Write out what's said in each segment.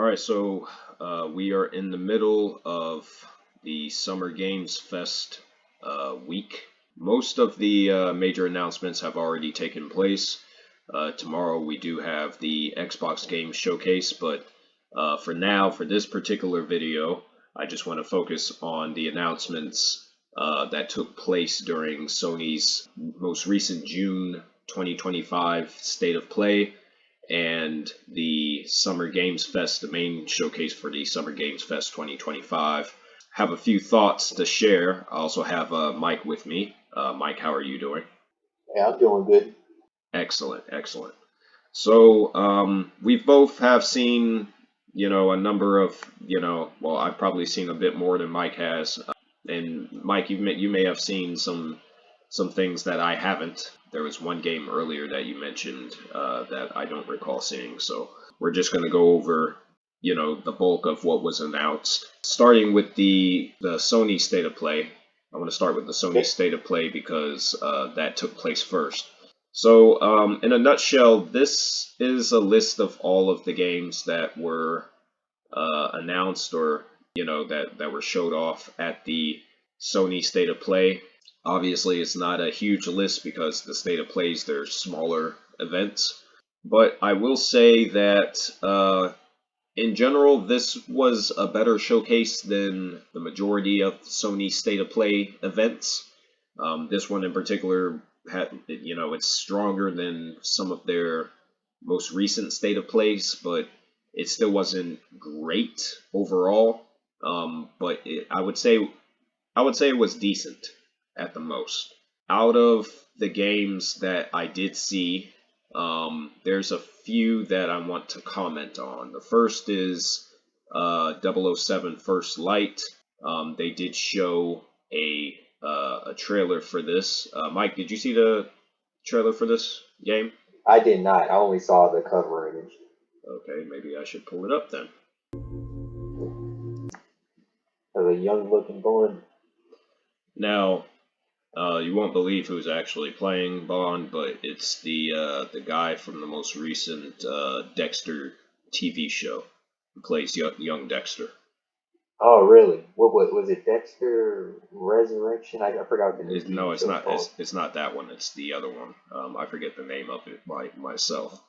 All right, so we are in the middle of the Summer Games Fest week. Most of the major announcements have already taken place. Tomorrow we do have the Xbox Games Showcase, but for now, for this particular video, I just want to focus on the announcements that took place during Sony's most recent June 2025 State of Play and the Summer Games Fest, the main showcase for the Summer Games Fest 2025. Have a few thoughts to share. I also have Mike with me. Mike, how are you doing? Yeah, I'm doing good. Excellent, excellent. So we both have seen, a number of, well, I've probably seen a bit more than Mike has. And Mike, you may have seen some things that I haven't. There was one game earlier that you mentioned that I don't recall seeing. So we're just going to go over, the bulk of what was announced. Starting with the Sony State of Play. I want to start with the Sony State of Play because that took place first. So in a nutshell, this is a list of all of the games that were announced or, that were showed off at the Sony State of Play. Obviously, it's not a huge list because the State of Plays, they're smaller events. But I will say that in general, this was a better showcase than the majority of Sony State of Play events. This one in particular had, it's stronger than some of their most recent State of Plays, but it still wasn't great overall. But I would say it was decent at the most. Out of the games that I did see, there's a few that I want to comment on. The first is 007 First Light. They did show a trailer for this. Mike, did you see the trailer for this game? I did not. I only saw the cover image. Okay, maybe I should pull it up then. Of a young-looking Bond. Now, you won't believe who's actually playing Bond, but it's the guy from the most recent Dexter TV show who plays young Dexter. Oh, really? What was it? Dexter Resurrection? I forgot the name. No, it's not. It's not that one. It's the other one. I forget the name of it myself.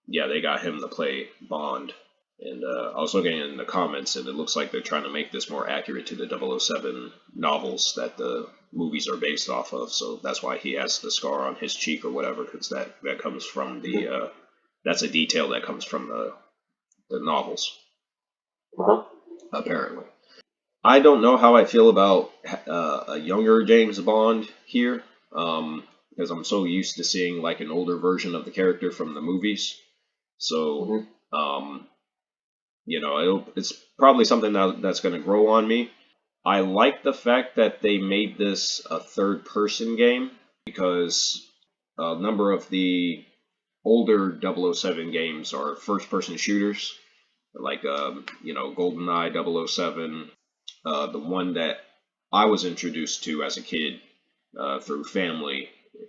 Yeah, they got him to play Bond. And I was looking in the comments, and it looks like they're trying to make this more accurate to the 007 novels that the movies are based off of. So that's why he has the scar on his cheek or whatever, because that comes from the that's a detail that comes from the novels. Uh-huh. Apparently, I don't know how I feel about a younger James Bond here, because I'm so used to seeing like an older version of the character from the movies. So. It's probably something that's going to grow on me. I like the fact that they made this a third-person game because a number of the older 007 games are first-person shooters, like GoldenEye 007. The one that I was introduced to as a kid through family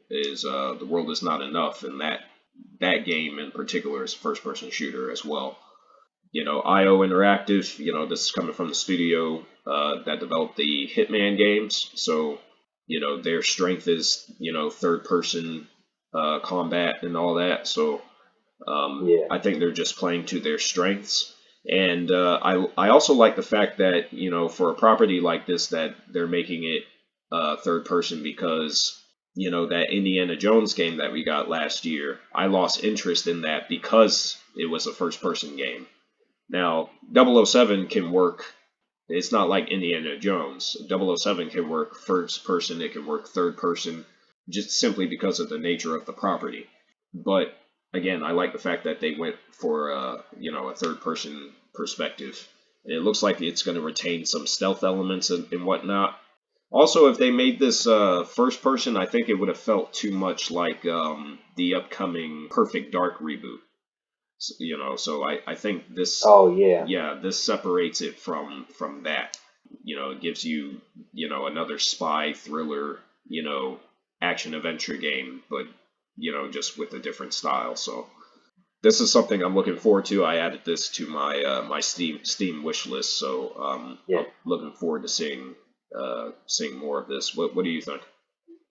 is The World Is Not Enough, and that game in particular is a first-person shooter as well. IO Interactive, this is coming from the studio that developed the Hitman games. So, their strength is, third person combat and all that. So, I think they're just playing to their strengths. And I also like the fact that, for a property like this, that they're making it third person because, that Indiana Jones game that we got last year, I lost interest in that because it was a first person game. Now, 007 can work, it's not like Indiana Jones. 007 can work first person, it can work third person, just simply because of the nature of the property. But, again, I like the fact that they went for, a third person perspective. And it looks like it's going to retain some stealth elements and whatnot. Also, if they made this first person, I think it would have felt too much like the upcoming Perfect Dark reboot. So I think this. Oh yeah. Yeah, this separates it from that. It gives you another spy thriller action adventure game, but just with a different style. So this is something I'm looking forward to. I added this to my my Steam wish list, so Yeah, I'm looking forward to seeing more of this. What do you think?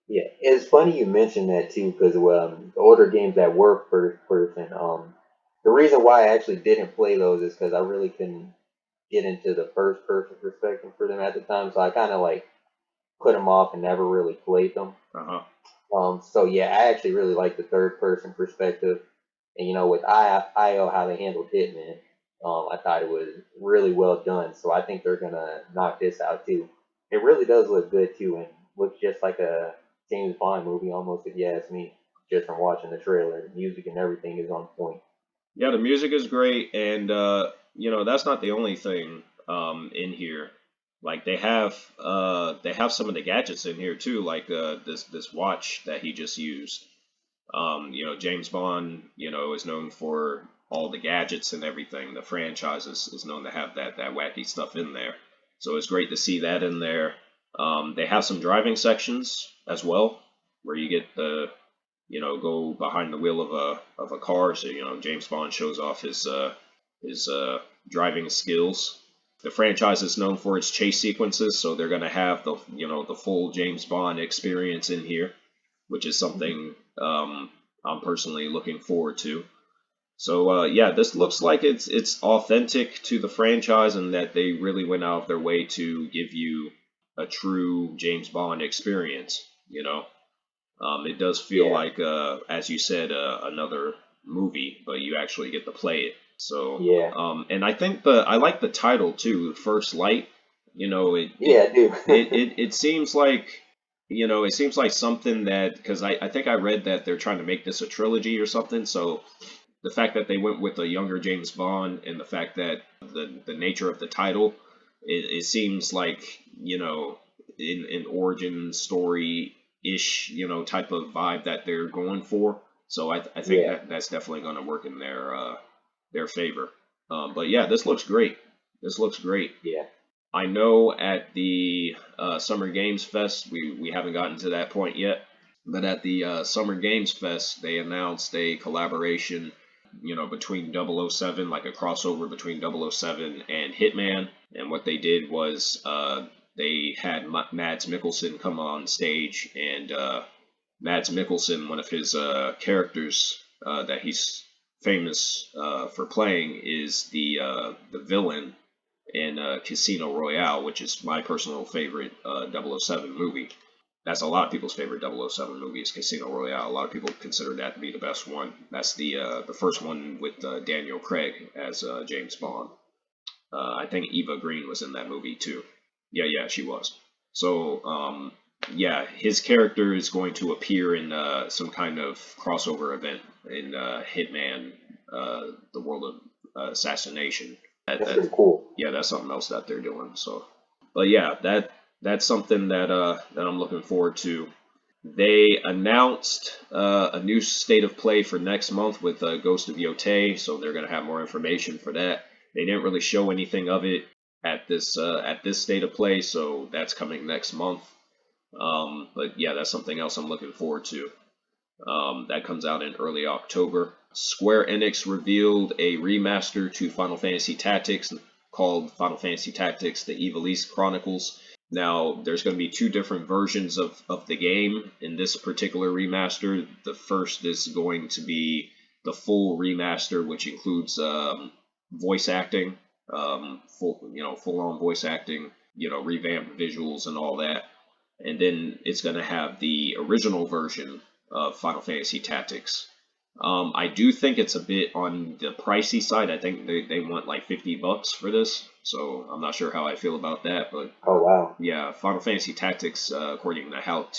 yeah. It's funny you mentioned that too, because the older games that were first person, the reason why I actually didn't play those is because I really couldn't get into the first person perspective for them at the time, so I kind of like put them off and never really played them. Uh-huh. So yeah, I actually really like the third person perspective. And with IO how they handled Hitman, I thought it was really well done. So I think they're gonna knock this out too. It really does look good too, and looks just like a James Bond movie almost, if you ask me. Just from watching the trailer, the music and everything is on point. Yeah, the music is great, and that's not the only thing in here. Like they have some of the gadgets in here too, like this watch that he just used. James Bond, is known for all the gadgets and everything. The franchise is known to have that wacky stuff in there. So it's great to see that in there. They have some driving sections as well, where you get the go behind the wheel of a car. So James Bond shows off his driving skills. The franchise is known for its chase sequences, so they're going to have the full James Bond experience in here, which is something I'm personally looking forward to. So yeah, this looks like it's authentic to the franchise and that they really went out of their way to give you a true James Bond experience. It does feel Yeah, like, as you said, another movie, but you actually get to play it. So, yeah, and I think I like the title too, First Light. You know, yeah, I do. it seems like, it seems like something that, because I think I read that they're trying to make this a trilogy or something. So the fact that they went with a younger James Bond and the fact that the nature of the title, it seems like, in an origin story ish, type of vibe that they're going for. So I think Yeah, that's definitely going to work in their favor. But yeah, this looks great. This looks great. yeah. I know at the Summer Games Fest, we haven't gotten to that point yet, but at the Summer Games Fest, they announced a collaboration, between 007, like a crossover between 007 and Hitman. And what they did was they had Mads Mikkelsen come on stage, and Mads Mikkelsen, one of his characters that he's famous for playing, is the villain in Casino Royale, which is my personal favorite 007 movie. That's a lot of people's favorite 007 movie is Casino Royale. A lot of people consider that to be the best one. That's the first one with Daniel Craig as James Bond. I think Eva Green was in that movie too. Yeah, she was. So yeah, his character is going to appear in some kind of crossover event in Hitman, the World of Assassination. That's That pretty cool. Yeah, that's something else that they're doing. So, but yeah, that's something that I'm looking forward to. They announced a new state of play for next month with Ghost of Yotei, so they're gonna have more information for that. They didn't really show anything of it at this state of play, so that's coming next month. But yeah, that's something else I'm looking forward to. That comes out in early October. Square Enix revealed a remaster to Final Fantasy Tactics called Final Fantasy Tactics: The Ivalice Chronicles. Now, there's going to be two different versions of the game in this particular remaster. The first is going to be the full remaster, which includes voice acting, full on voice acting, revamped visuals and all that. And then it's going to have the original version of Final Fantasy Tactics. I do think it's a bit on the pricey side. I think they want like $50 for this, so I'm not sure how I feel about that. But Oh wow. yeah, Final Fantasy Tactics, according to How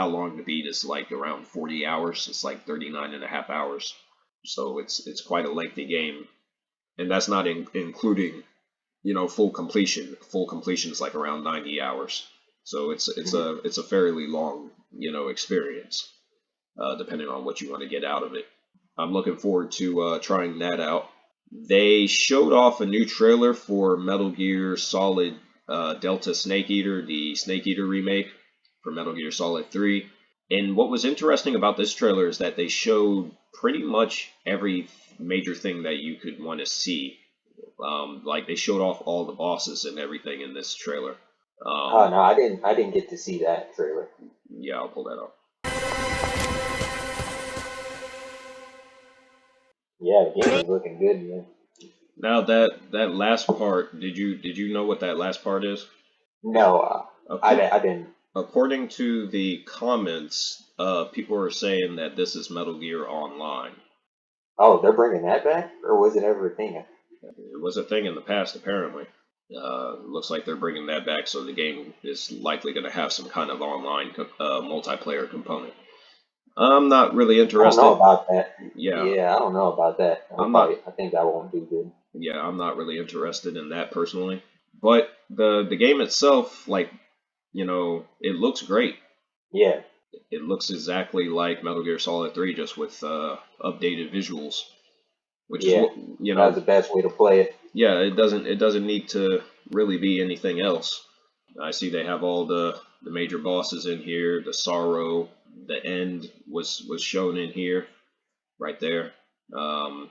Long to Beat is like around 40 hours. It's like 39 and a half hours. So it's quite a lengthy game, and that's not including full completion. Full completion is like around 90 hours. So it's a fairly long experience, depending on what you want to get out of it. I'm looking forward to trying that out. They showed off a new trailer for Metal Gear Solid Delta Snake Eater, the Snake Eater remake for Metal Gear Solid 3. And what was interesting about this trailer is that they showed pretty much every major thing that you could want to see. Like they showed off all the bosses and everything in this trailer. Oh no, I didn't get to see that trailer. Yeah, I'll pull that up. Yeah, the game is looking good, man. Now that last part, did you know what that last part is? No, Accor- I didn't. According to the comments, people are saying that this is Metal Gear Online. Oh, they're bringing that back, or was it ever a thing? It was a thing in the past, apparently. Looks like they're bringing that back, so the game is likely going to have some kind of online multiplayer component. I'm not really I don't know interested. about that. Yeah, Yeah, I don't know about that. I'm not. I think that won't be good. Yeah, I'm not really interested in that personally. But the game itself, like, it looks great. Yeah, It looks exactly like Metal Gear Solid 3, just with updated visuals, which is yeah, what that was the best way to play it. Yeah, it doesn't need to really be anything else. I see they have all the major bosses in here. The sorrow, the end was shown in here, right there. Um,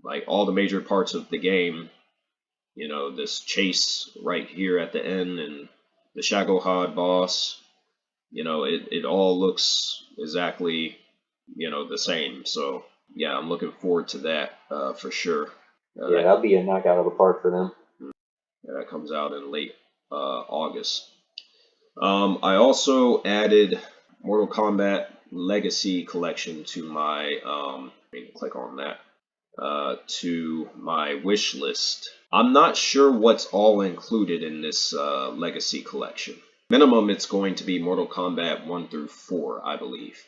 like all the major parts of the game. This chase right here at the end, and the Shagohod boss. It all looks exactly the same. So yeah, I'm looking forward to that for sure. Yeah, that'll be a knockout of the park for them. That comes out in late August. I also added Mortal Kombat Legacy Collection to my click on that to my wish list. I'm not sure what's all included in this Legacy Collection. Minimum, it's going to be Mortal Kombat 1 through 4, I believe.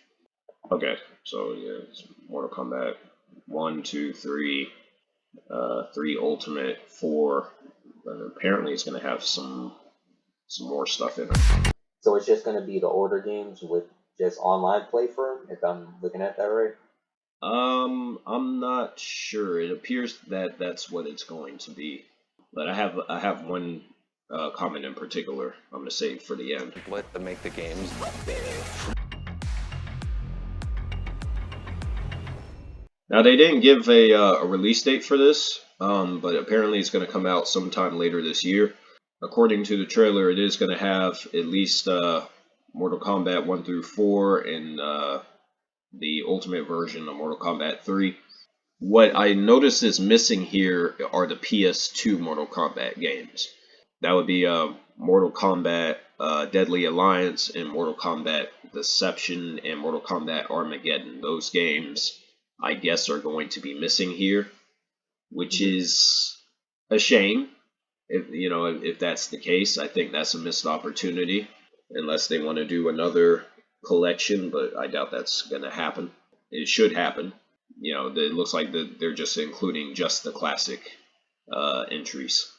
Okay, so yeah, it's Mortal Kombat 1, 2, 3, 3 Ultimate, 4. Apparently, it's going to have some more stuff in it. So it's just going to be the order games with just online play for them, if I'm looking at that right. I'm not sure. It appears that that's what it's going to be, but I have one comment in particular. I'm gonna save for the end. Let them make the games better. Now they didn't give a release date for this, but apparently it's going to come out sometime later this year. According to the trailer, it is going to have at least Mortal Kombat 1 through 4 and the Ultimate version of Mortal Kombat 3. What I notice is missing here are the PS2 Mortal Kombat games. That would be Mortal Kombat Deadly Alliance and Mortal Kombat Deception and Mortal Kombat Armageddon. Those games, I guess, are going to be missing here, which is a shame. If that's the case, I think that's a missed opportunity, unless they want to do another collection, but I doubt that's going to happen. It should happen. It looks like they're just including just the classic entries.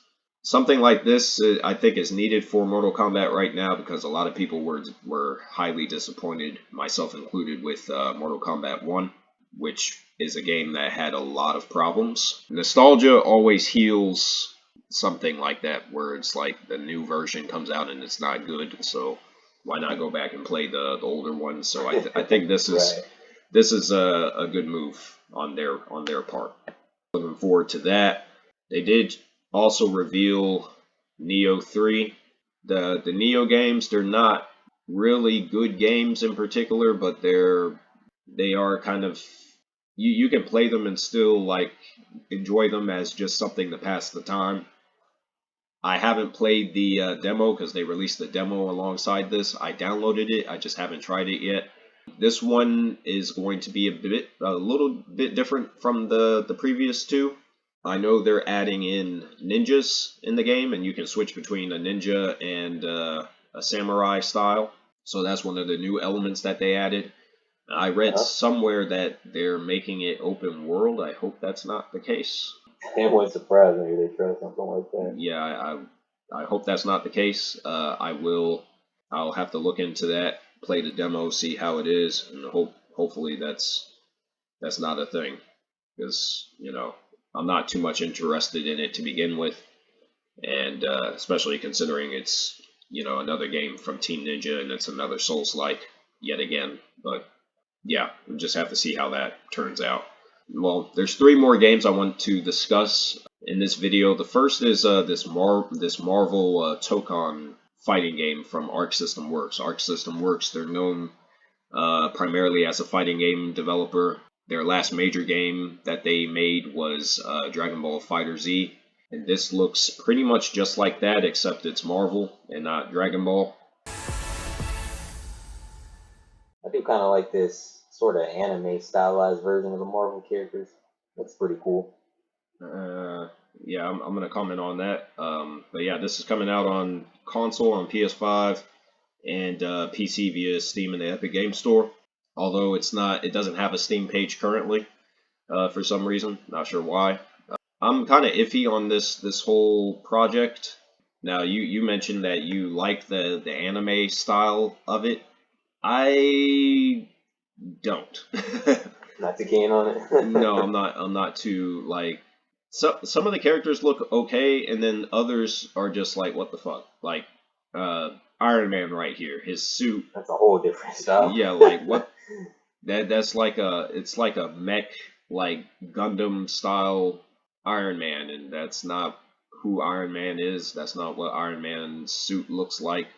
Something like this, I think, is needed for Mortal Kombat right now because a lot of people were highly disappointed, myself included, with Mortal Kombat 1, which is a game that had a lot of problems. Nostalgia always heals something like that, where it's like the new version comes out and it's not good, so why not go back and play the older one? So I think this is Right. this is a good move on their part. Looking forward to that. They did also reveal Neo 3. The Neo games, they're not really good games in particular, but they are kind of, you can play them and still like enjoy them as just something to pass the time. I haven't played the demo because they released the demo alongside this. I downloaded it. I just haven't tried it yet. This one is going to be a little bit different from the previous two. I know they're adding in ninjas in the game, and you can switch between a ninja and a samurai style. So that's one of the new elements that they added. I read somewhere that they're making it open world. I hope that's not the case. It wouldn't surprise me if they try something like that. Yeah, I hope that's not the case. I'll have to look into that, play the demo, see how it is, and hopefully that's not a thing, because I'm not too much interested in it to begin with, and especially considering it's another game from Team Ninja and it's another Souls-like. yet again. But yeah, we'll just have to see how that turns out. Well, there's 3 more games I want to discuss in this video. The first is this Marvel Tokon fighting game from Arc System Works. Arc System Works, they're known primarily as a fighting game developer. Their last major game that they made was Dragon Ball FighterZ, and this looks pretty much just like that, except it's Marvel and not Dragon Ball. I do kind of like this sort of anime stylized version of the Marvel characters. Looks pretty cool. Yeah, I'm gonna comment on that. But yeah, this is coming out on console, on PS5, and PC via Steam and the Epic Game Store. Although it doesn't have a Steam page currently, for some reason. Not sure why. I'm kind of iffy on this whole project. Now, you mentioned that you like the anime style of it. I don't. Not too keen on it. No, I'm not too like. Some of the characters look okay, and then others are just like, what the fuck? Like, Iron Man right here, his suit. That's a whole different style. Yeah, like what? That's like it's like a mech, like Gundam style Iron Man, and that's not who Iron Man is. That's not what Iron Man's suit looks like.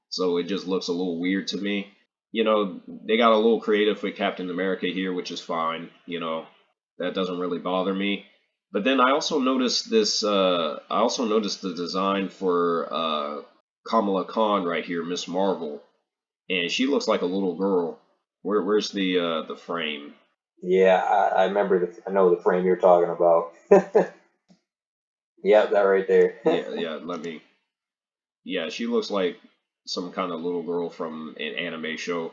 So it just looks a little weird to me. You know, they got a little creative with Captain America here, which is fine. You know, that doesn't really bother me. But then I also noticed this. I also noticed the design for Kamala Khan right here, Miss Marvel, and she looks like a little girl. Where's the frame? Yeah, I remember I know the frame you're talking about. Yep, that right there. Yeah. Yeah, she looks like some kind of little girl from an anime show.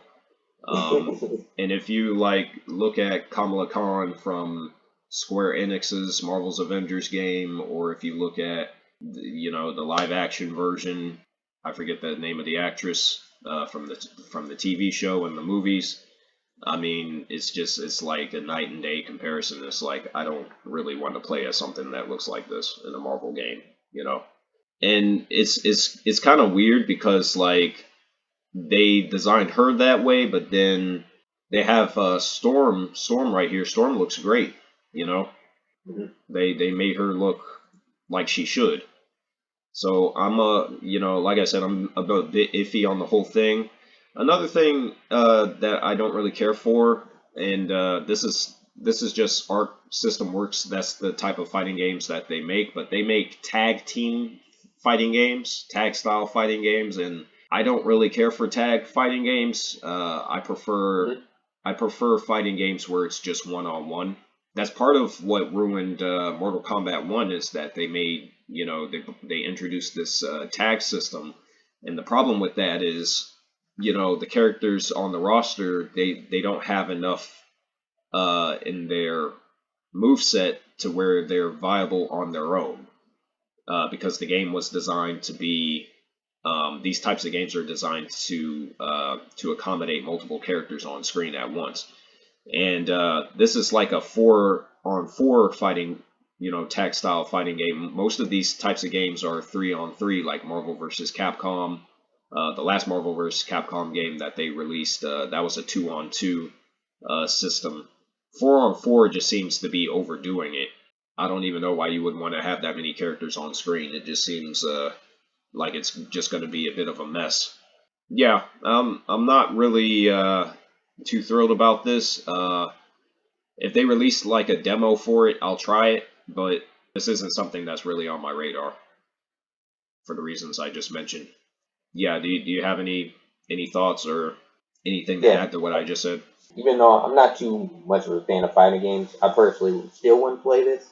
And if you like look at Kamala Khan from Square Enix's Marvel's Avengers game, or if you look at the live action version, I forget the name of the actress from the TV show and the movies. I mean, it's like a night and day comparison. It's like I don't really want to play as something that looks like this in a Marvel game, you know. And it's kind of weird because like they designed her that way, but then they have Storm right here. Storm looks great, you know. Mhm. They made her look like she should. So I'm like I said, I'm a bit iffy on the whole thing. Another thing that I don't really care for, and this is just Arc System Works. That's the type of fighting games that they make, but they make tag team fighting games, tag style fighting games, and I don't really care for tag fighting games. I prefer fighting games where it's just one-on-one. That's part of what ruined Mortal Kombat 1 is that they made, they introduced this tag system. And the problem with that is, the characters on the roster, they don't have enough in their moveset to where they're viable on their own. Because the game was designed to be, these types of games are designed to accommodate multiple characters on screen at once. And this is like a 4-on-4 fighting, tag style fighting game. Most of these types of games are 3-on-3, like Marvel vs. Capcom. The last Marvel vs. Capcom game that they released, that was a 2-on-2 system. 4-on-4 just seems to be overdoing it. I don't even know why you would want to have that many characters on screen. It just seems like it's just going to be a bit of a mess. Yeah, I'm not really too thrilled about this. If they release like a demo for it, I'll try it, but this isn't something that's really on my radar for the reasons I just mentioned. Yeah, do you have any thoughts or anything to add to what I just said? Even though I'm not too much of a fan of fighting games, I personally still wouldn't play this.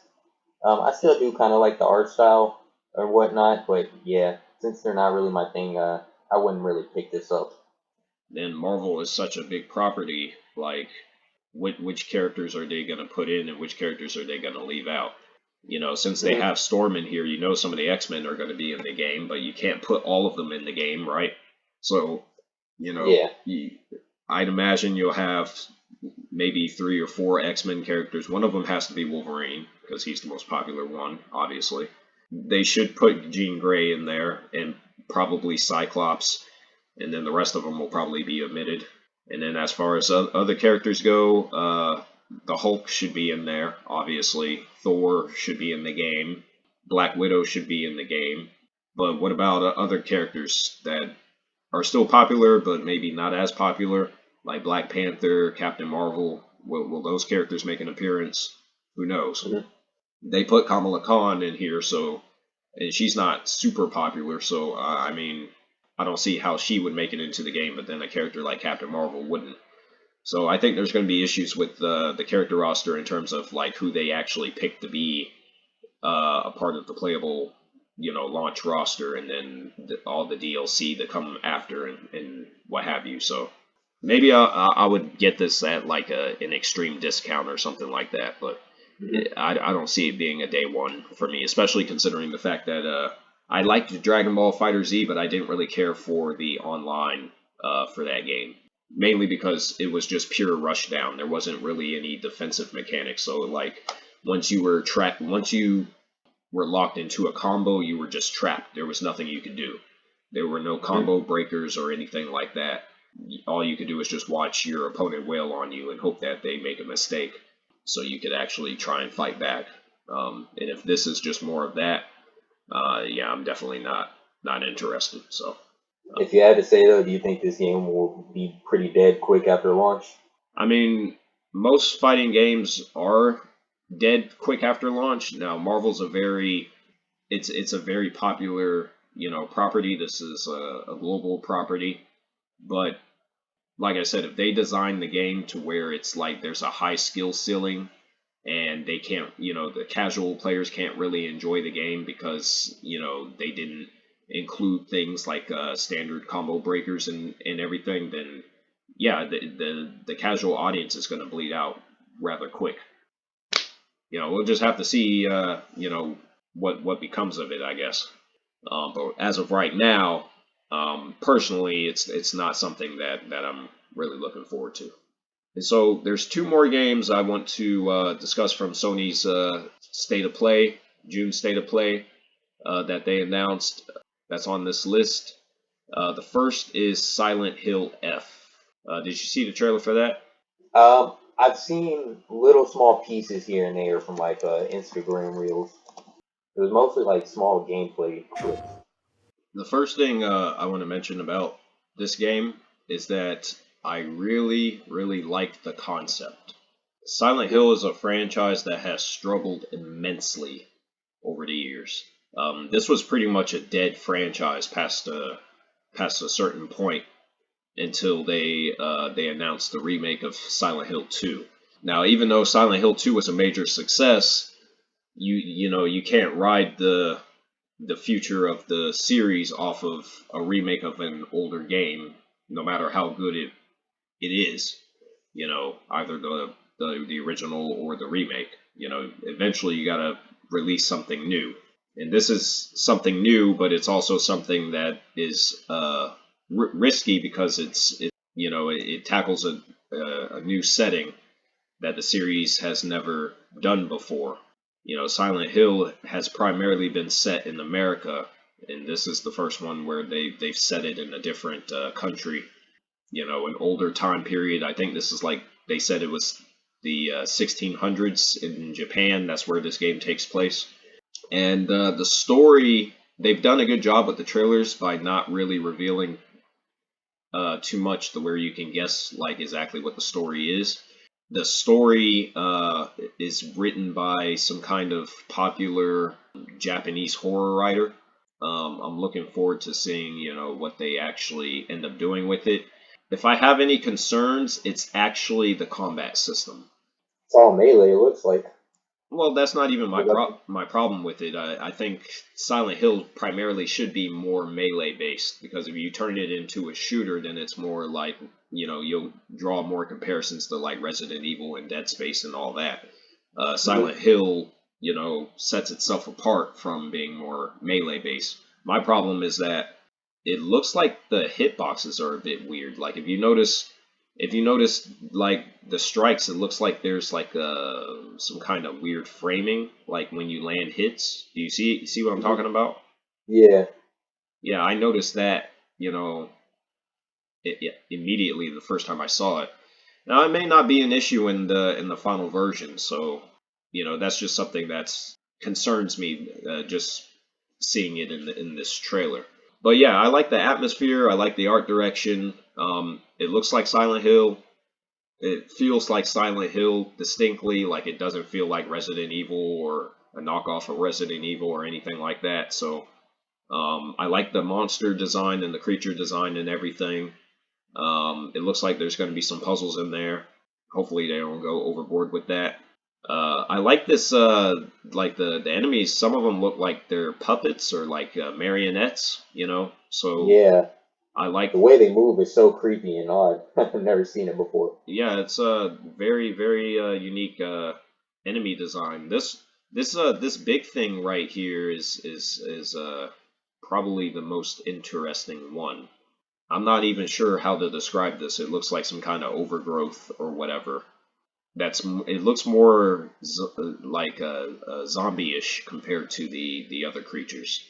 I still do kind of like the art style or whatnot, but yeah, since they're not really my thing, I wouldn't really pick this up. And Marvel is such a big property, like which characters are they going to put in and which characters are they going to leave out? Since they have Storm in here, some of the X-Men are going to be in the game, but you can't put all of them in the game, right? So, Yeah. I'd imagine you'll have maybe 3 or 4 X-Men characters. One of them has to be Wolverine, because he's the most popular one, obviously. They should put Jean Grey in there, and probably Cyclops, and then the rest of them will probably be omitted. And then as far as other characters go, the Hulk should be in there, obviously. Thor should be in the game. Black Widow should be in the game. But what about other characters that are still popular, but maybe not as popular, like Black Panther, Captain Marvel? Will those characters make an appearance? Who knows? Mhm. They put Kamala Khan in here, so, and she's not super popular, so I mean, I don't see how she would make it into the game, but then a character like Captain Marvel wouldn't. So I think there's going to be issues with the character roster in terms of like who they actually pick to be a part of the playable, launch roster, and then all the DLC that come after and what have you. So maybe I would get this at like an extreme discount or something like that, but Mhm. I don't see it being a day one for me, especially considering the fact that I liked Dragon Ball Fighter Z, but I didn't really care for the online for that game. Mainly because it was just pure rushdown. There wasn't really any defensive mechanics. So like once you were locked into a combo, you were just trapped. There was nothing you could do. There were no Mhm. combo breakers or anything like that. All you could do is just watch your opponent wail on you and hope that they make a mistake so you could actually try and fight back. And if this is just more of that, yeah, I'm definitely not interested. So, If you had to say though, do you think this game will be pretty dead quick after launch? I mean, most fighting games are dead quick after launch. Now, Marvel's it's a very popular property. This is a global property, but like I said, if they design the game to where it's like there's a high skill ceiling and they can't, the casual players can't really enjoy the game because, they didn't include things like standard combo breakers and everything, then yeah, the casual audience is going to bleed out rather quick. We'll just have to see, what becomes of it, I guess. But as of right now, personally, it's not something that I'm really looking forward to. And so there's two more games I want to discuss from Sony's State of Play, June State of Play, that they announced. That's on this list. The first is Silent Hill F. Did you see the trailer for that? I've seen little small pieces here and there from like Instagram reels. It was mostly like small gameplay clips. The first thing I want to mention about this game is that I really, really like the concept. Silent Hill is a franchise that has struggled immensely over the years. This was pretty much a dead franchise past a certain point until they announced the remake of Silent Hill 2. Now, even though Silent Hill 2 was a major success, you can't ride the future of the series off of a remake of an older game, no matter how good it is. Either the original or the remake. Eventually you gotta release something new, and this is something new, but it's also something that is risky because it tackles a new setting that the series has never done before. Silent Hill has primarily been set in America, and this is the first one where they've set it in a different country. An older time period. I think this is like they said it was the 1600s in Japan. That's where this game takes place. And the story, they've done a good job with the trailers by not really revealing too much to where you can guess like exactly what the story is. The story is written by some kind of popular Japanese horror writer. I'm looking forward to seeing, what they actually end up doing with it. If I have any concerns, it's actually the combat system. It's all melee. It looks like. Well, that's not even The weapon. my problem with it. I think Silent Hill primarily should be more melee based because if you turn it into a shooter, then it's more like you'll draw more comparisons to like Resident Evil and Dead Space and all that. Mhm. Silent Hill, sets itself apart from being more melee based. My problem is that it looks like the hitboxes are a bit weird. Like if you notice like the strikes, it looks like there's like some kind of weird framing, like when you land hits. Do you see what I'm Mhm. talking about? Yeah. Yeah, I noticed that. You know, immediately the first time I saw it. Now it may not be an issue in the final version, so that's just something that's concerns me, just seeing it in this trailer. But yeah, I like the atmosphere. I like the art direction. It looks like Silent Hill. It feels like Silent Hill distinctly. Like it doesn't feel like Resident Evil or a knockoff of Resident Evil or anything like that. So I like the monster design and the creature design and everything. It looks like there's going to be some puzzles in there. Hopefully they don't go overboard with that. I like this, like the enemies, some of them look like they're puppets or like marionettes, so Yeah, I like, the way they move is so creepy and odd. I've never seen it before. yeah, it's a very, very unique enemy design. This big thing right here is probably the most interesting one. I'm not even sure how to describe this. It looks like some kind of overgrowth or whatever. It looks more like a zombie-ish compared to the other creatures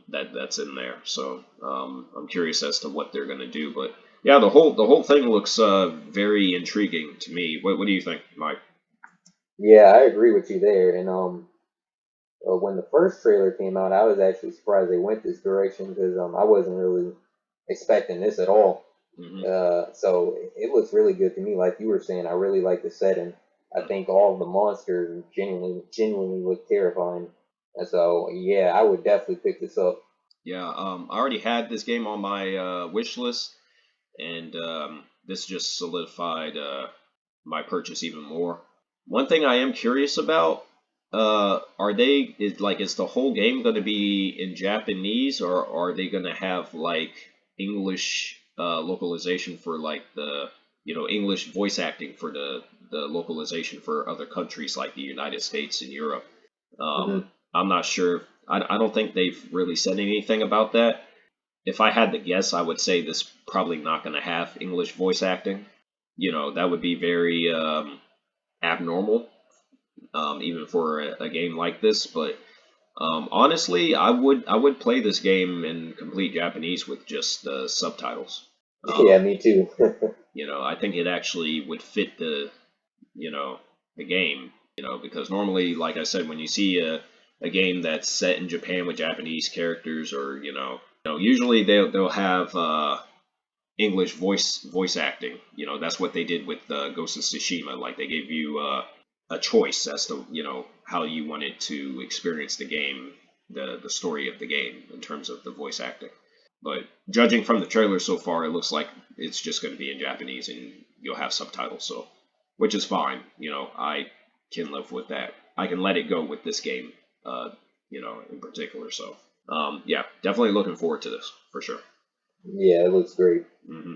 that's in there. So I'm curious as to what they're gonna do. But yeah, the whole thing looks very intriguing to me. What do you think, Mike? Yeah, I agree with you there. And when the first trailer came out, I was actually surprised they went this direction because I wasn't really expecting this at all. Hmm. So it looks really good to me. Like you were saying, I really like the setting. I think all of the monsters genuinely look terrifying. And so yeah, I would definitely pick this up. Yeah, I already had this game on my wish list, and this just solidified my purchase even more. One thing I am curious about, is the whole game going to be in Japanese, or are they going to have like English localization for like the English voice acting for the localization for other countries like the United States and Europe? Hmm. I'm not sure. I don't think they've really said anything about that. If I had to guess, I would say this probably not going to have English voice acting. That would be very abnormal, even for a game like this. But honestly, I would play this game in complete Japanese with just subtitles. Yeah, Um, me too. I think it actually would fit you know the game. Because normally, like I said, when you see a game that's set in Japan with Japanese characters, or usually they'll have English voice acting. That's what they did with Ghost of Tsushima. Like they gave you a choice as to how you wanted to experience the game, the story of the game in terms of the voice acting. But judging from the trailer so far, it looks like it's just going to be in Japanese and you'll have subtitles. So, which is fine. I can live with that. I can let it go with this game. In particular. So, yeah, definitely looking forward to this for sure. Yeah, it looks great. Hmm.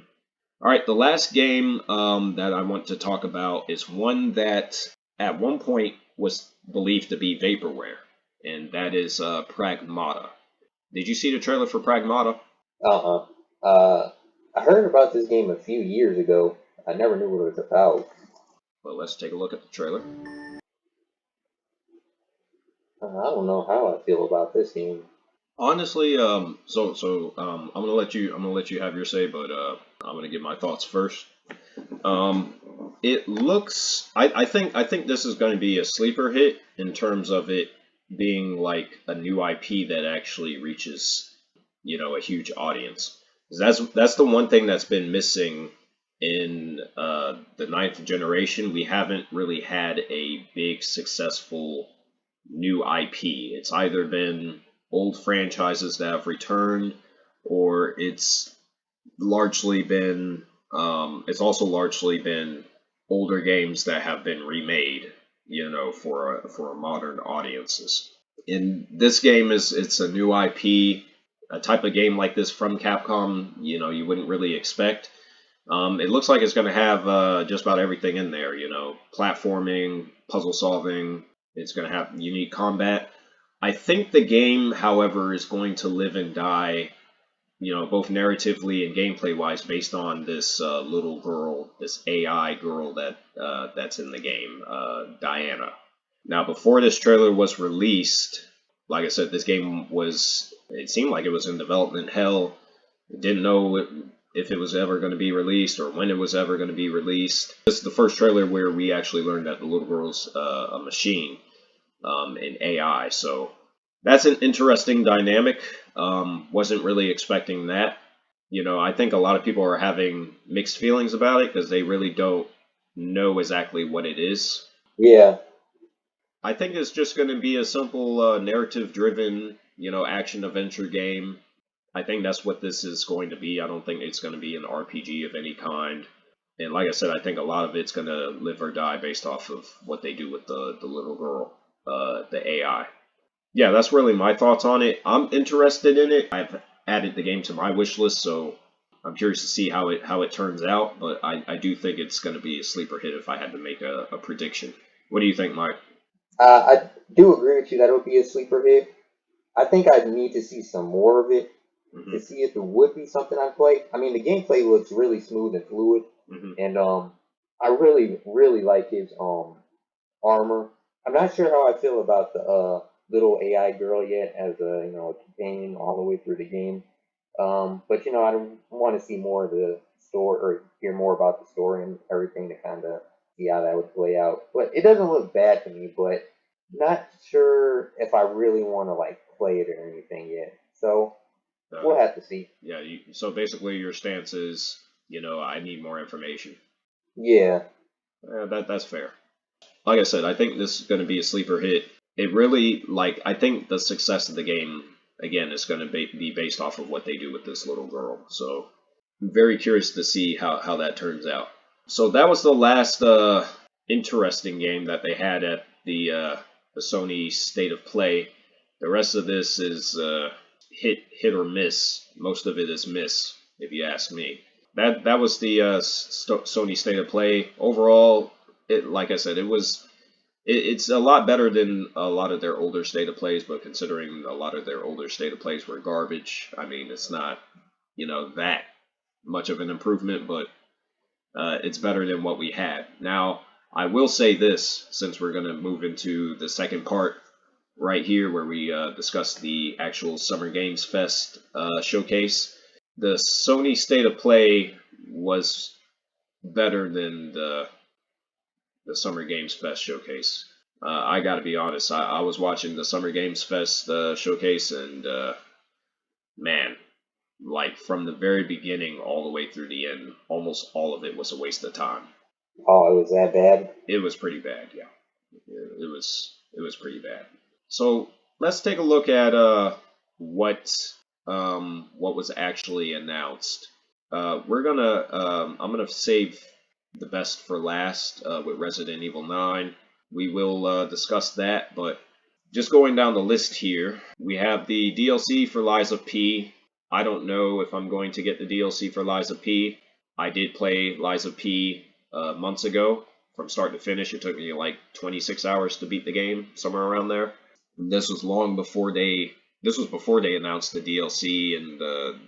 All right, the last game that I want to talk about is one that at one point was believed to be vaporware, and that is Pragmata. Did you see the trailer for Pragmata? Uh-uh. Uh, I heard about this game a few years ago. I never knew what it was about. Well, let's take a look at the trailer. I don't know how I feel about this game. Honestly, I'm gonna let you have your say, but I'm gonna give my thoughts first. Um, it looks. I think this is going to be a sleeper hit in terms of it being like a new IP that actually reaches a huge audience. 'Cause that's the one thing that's been missing in the ninth generation. We haven't really had a big successful new IP. It's either been old franchises that have returned, or it's also largely been older games that have been remade, for modern audiences. In this game it's a new IP, a type of game like this from Capcom, you wouldn't really expect. It looks like it's going to have just about everything in there, platforming, puzzle solving. It's going to have unique combat. I think the game, however, is going to live and die, both narratively and gameplay wise, based on this little girl, this AI girl that's in the game, Diana. Now, before this trailer was released, like I said, this game it seemed like it was in development hell. Didn't know if it was ever going to be released or when it was ever going to be released. This is the first trailer where we actually learned that the little girl's a machine, an AI. So that's an interesting dynamic. Wasn't really expecting that. I think a lot of people are having mixed feelings about it because they really don't know exactly what it is. Yeah, I think it's just going to be a simple narrative-driven, action-adventure game. I think that's what this is going to be. I don't think it's going to be an RPG of any kind. And like I said, I think a lot of it's going to live or die based off of what they do with the little girl, the AI. Yeah, that's really my thoughts on it. I'm interested in it. I've added the game to my wish list, so I'm curious to see how it turns out. But I do think it's going to be a sleeper hit if I had to make a prediction. What do you think, Mike? I do agree with you that it would be a sleeper hit. I think I need to see some more of it Hmm. to see if it would be something I'd play. I mean, the gameplay looks really smooth and fluid, Hmm. and I really like his armor. I'm not sure how I feel about the little AI girl yet as a companion all the way through the game. But I want to see more of the story or hear more about the story and everything to kind of see how that would play out. But it doesn't look bad to me, but not sure if I really want to like play it or anything yet. So Uh, we'll have to see. yeah. So basically, your stance is, I need more information. Yeah, That's fair. Like I said, I think this is going to be a sleeper hit. It really, I think the success of the game, again, is going to be based off of what they do with this little girl. So I'm very curious to see how that turns out. So that was the last interesting game that they had at the Sony State of Play. The rest of this is hit or miss. Most of it is miss, if you ask me. That was the Sony State of Play. Overall, like I said, it's a lot better than a lot of their older State of Plays. But considering a lot of their older State of Plays were garbage, I mean, it's not that much of an improvement, but it's better than what we had. Now, I will say this, since we're going to move into the second part right here, where we discuss the actual Summer Games Fest showcase. The Sony State of Play was better than the Summer Games Fest showcase. I got to be honest. I was watching the Summer Games Fest showcase, and man, from the very beginning all the way through the end, almost all of it was a waste of time. oh, it was that bad. It was pretty bad, yeah. It was pretty bad. So let's take a look at what was actually announced. I'm gonna save the best for last with Resident Evil 9. We will discuss that, but just going down the list here, we have the DLC for Lies of P. I don't know if I'm going to get the DLC for Lies of P. I did play Lies of P months ago from start to finish. It took me like 26 hours to beat the game, somewhere around there. And this was long before they announced the DLC and the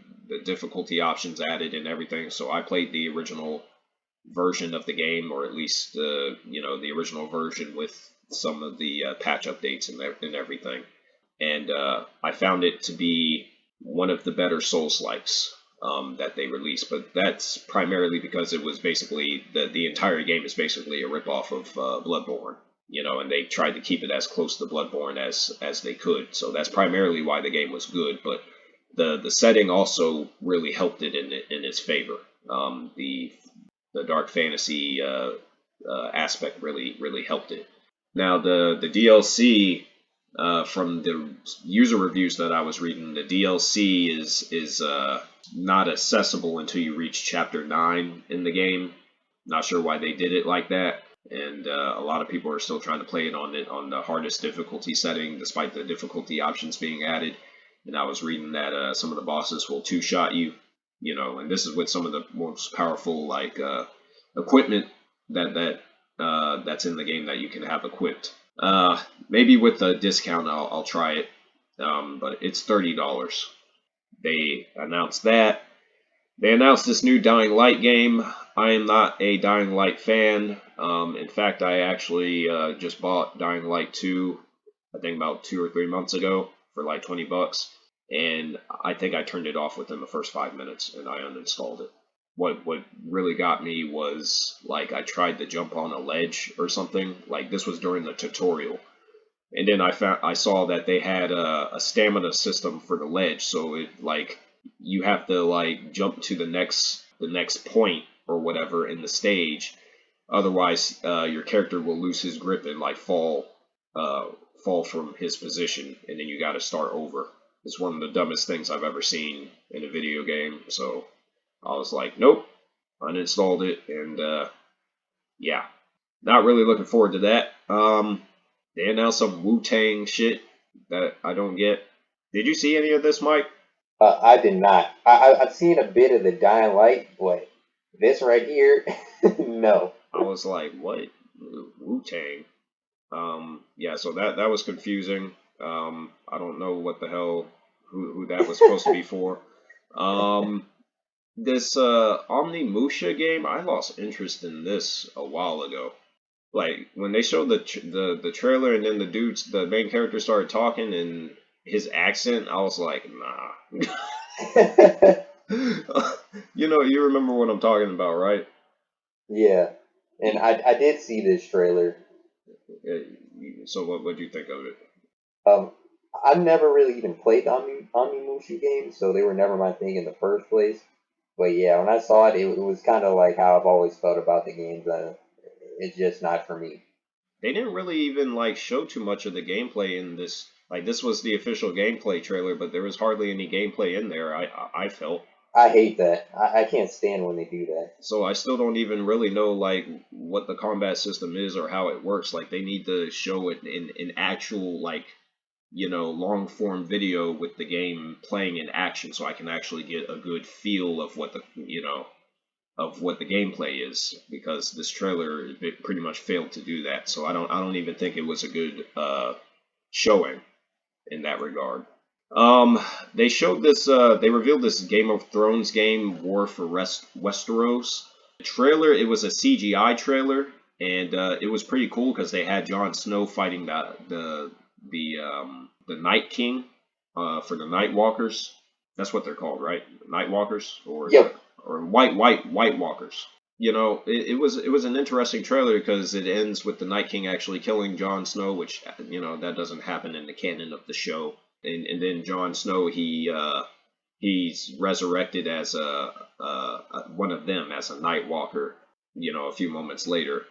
difficulty options added and everything. So I played the original version of the game, or at least the original version with some of the patch updates and everything. And I found it to be one of the better Souls-likes that they released. But that's primarily because it was basically the entire game is basically a ripoff of Bloodborne. And they tried to keep it as close to Bloodborne as they could. So that's primarily why the game was good. But the setting also really helped it in its favor. The dark fantasy aspect really helped it. Now the DLC from the user reviews that I was reading, the DLC is not accessible until you reach Chapter 9 in the game. Not sure why they did it like that, and a lot of people are still trying to play it on the hardest difficulty setting, despite the difficulty options being added. And I was reading that some of the bosses will two-shot you, and this is with some of the most powerful equipment that's in the game that you can have equipped. Maybe with a discount, I'll try it, but it's $30. They announced that. They announced this new Dying Light game. I am not a Dying Light fan. In fact, I actually just bought Dying Light 2, I think about 2 or 3 months ago for like $20. and I think I turned it off within the first 5 minutes, and I uninstalled it. What really got me was like I tried to jump on a ledge or something. Like this was during the tutorial, and then I saw that they had a stamina system for the ledge, so it like you have to like jump to the next point or whatever in the stage. Otherwise, your character will lose his grip and like fall from his position, and then you got to start over. It's one of the dumbest things I've ever seen in a video game. So I was like, nope, uninstalled it, and yeah, not really looking forward to that. They announced some Wu-Tang shit that I don't get. Did you see any of this, Mike? I did not. I've seen a bit of the Dying Light, but this right here, no. I was like, what? Wu-Tang? Yeah, so that was confusing. I don't know what the hell who that was supposed to be for. Um, this Omnimusha game, I lost interest in this a while ago. Like when they showed the trailer and then the main character started talking and his accent, I was like, nah. You remember what I'm talking about, right? Yeah, and I did see this trailer. Uh, So what do you think of it? Um, I've never really even played Omnimusha games, so they were never my thing in the first place. But yeah, when I saw it, it was kind of like how I've always felt about the games. It's just not for me. They didn't really even like show too much of the gameplay in this. Like this was the official gameplay trailer, but there was hardly any gameplay in there. I felt. I hate that. I can't stand when they do that. So I still don't even really know like what the combat system is or how it works. Like they need to show it in actual like long form video with the game playing in action, so I can actually get a good feel of what the gameplay is, because this trailer pretty much failed to do that. So I don't even think it was a good showing in that regard. Um, they showed this. They revealed this Game of Thrones game, War for Westeros. The trailer. It was a CGI trailer, and it was pretty cool because they had Jon Snow fighting the Night King, for the Night Walkers. That's what they're called, right? Night Walkers Yep. or White Walkers. It was an interesting trailer because it ends with the Night King actually killing Jon Snow, which that doesn't happen in the canon of the show. And then Jon Snow he's resurrected as one of them as a Night Walker, a few moments later.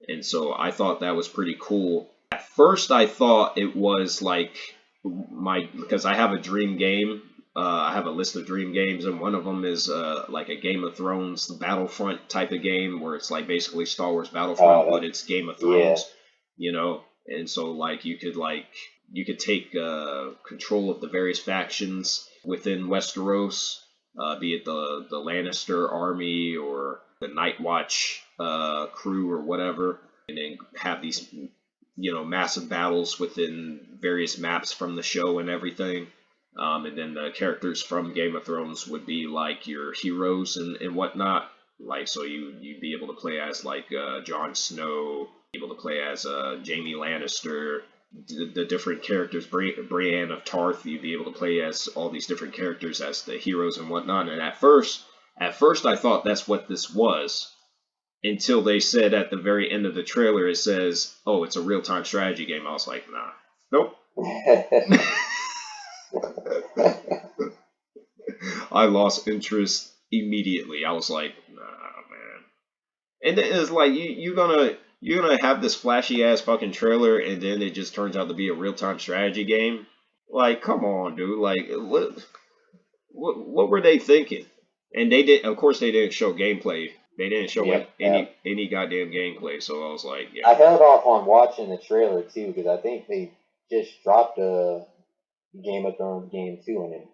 And so I thought that was pretty cool. At first, I thought it was like because I have a dream game. I have a list of dream games, and one of them is like a Game of Thrones Battlefront type of game where it's like basically Star Wars Battlefront, but it's Game of Yeah. Thrones, And so like you could take control of the various factions within Westeros, be it the Lannister army or the Night Watch crew or whatever, and then have these massive battles within various maps from the show and everything. And then the characters from Game of Thrones would be like your heroes and whatnot. Like so you'd be able to play as like Jon Snow, able to play as Jaime Lannister, the different characters, Brienne of Tarth. You'd be able to play as all these different characters as the heroes and whatnot. And at first I thought that's what this was, until they said at the very end of the trailer, it says, "Oh, it's a real-time strategy game." I was like, "Nah, nope." I lost interest immediately. I was like, "Nah, man." And then it's like you're gonna have this flashy ass fucking trailer, and then it just turns out to be a real-time strategy game. Like, come on, dude. Like, what were they thinking? And they did. Of course, they didn't show gameplay. They didn't show Yep. any goddamn gameplay. So I was like, I yeah, held off on watching the trailer too because I think they just dropped a Game of Thrones game too, and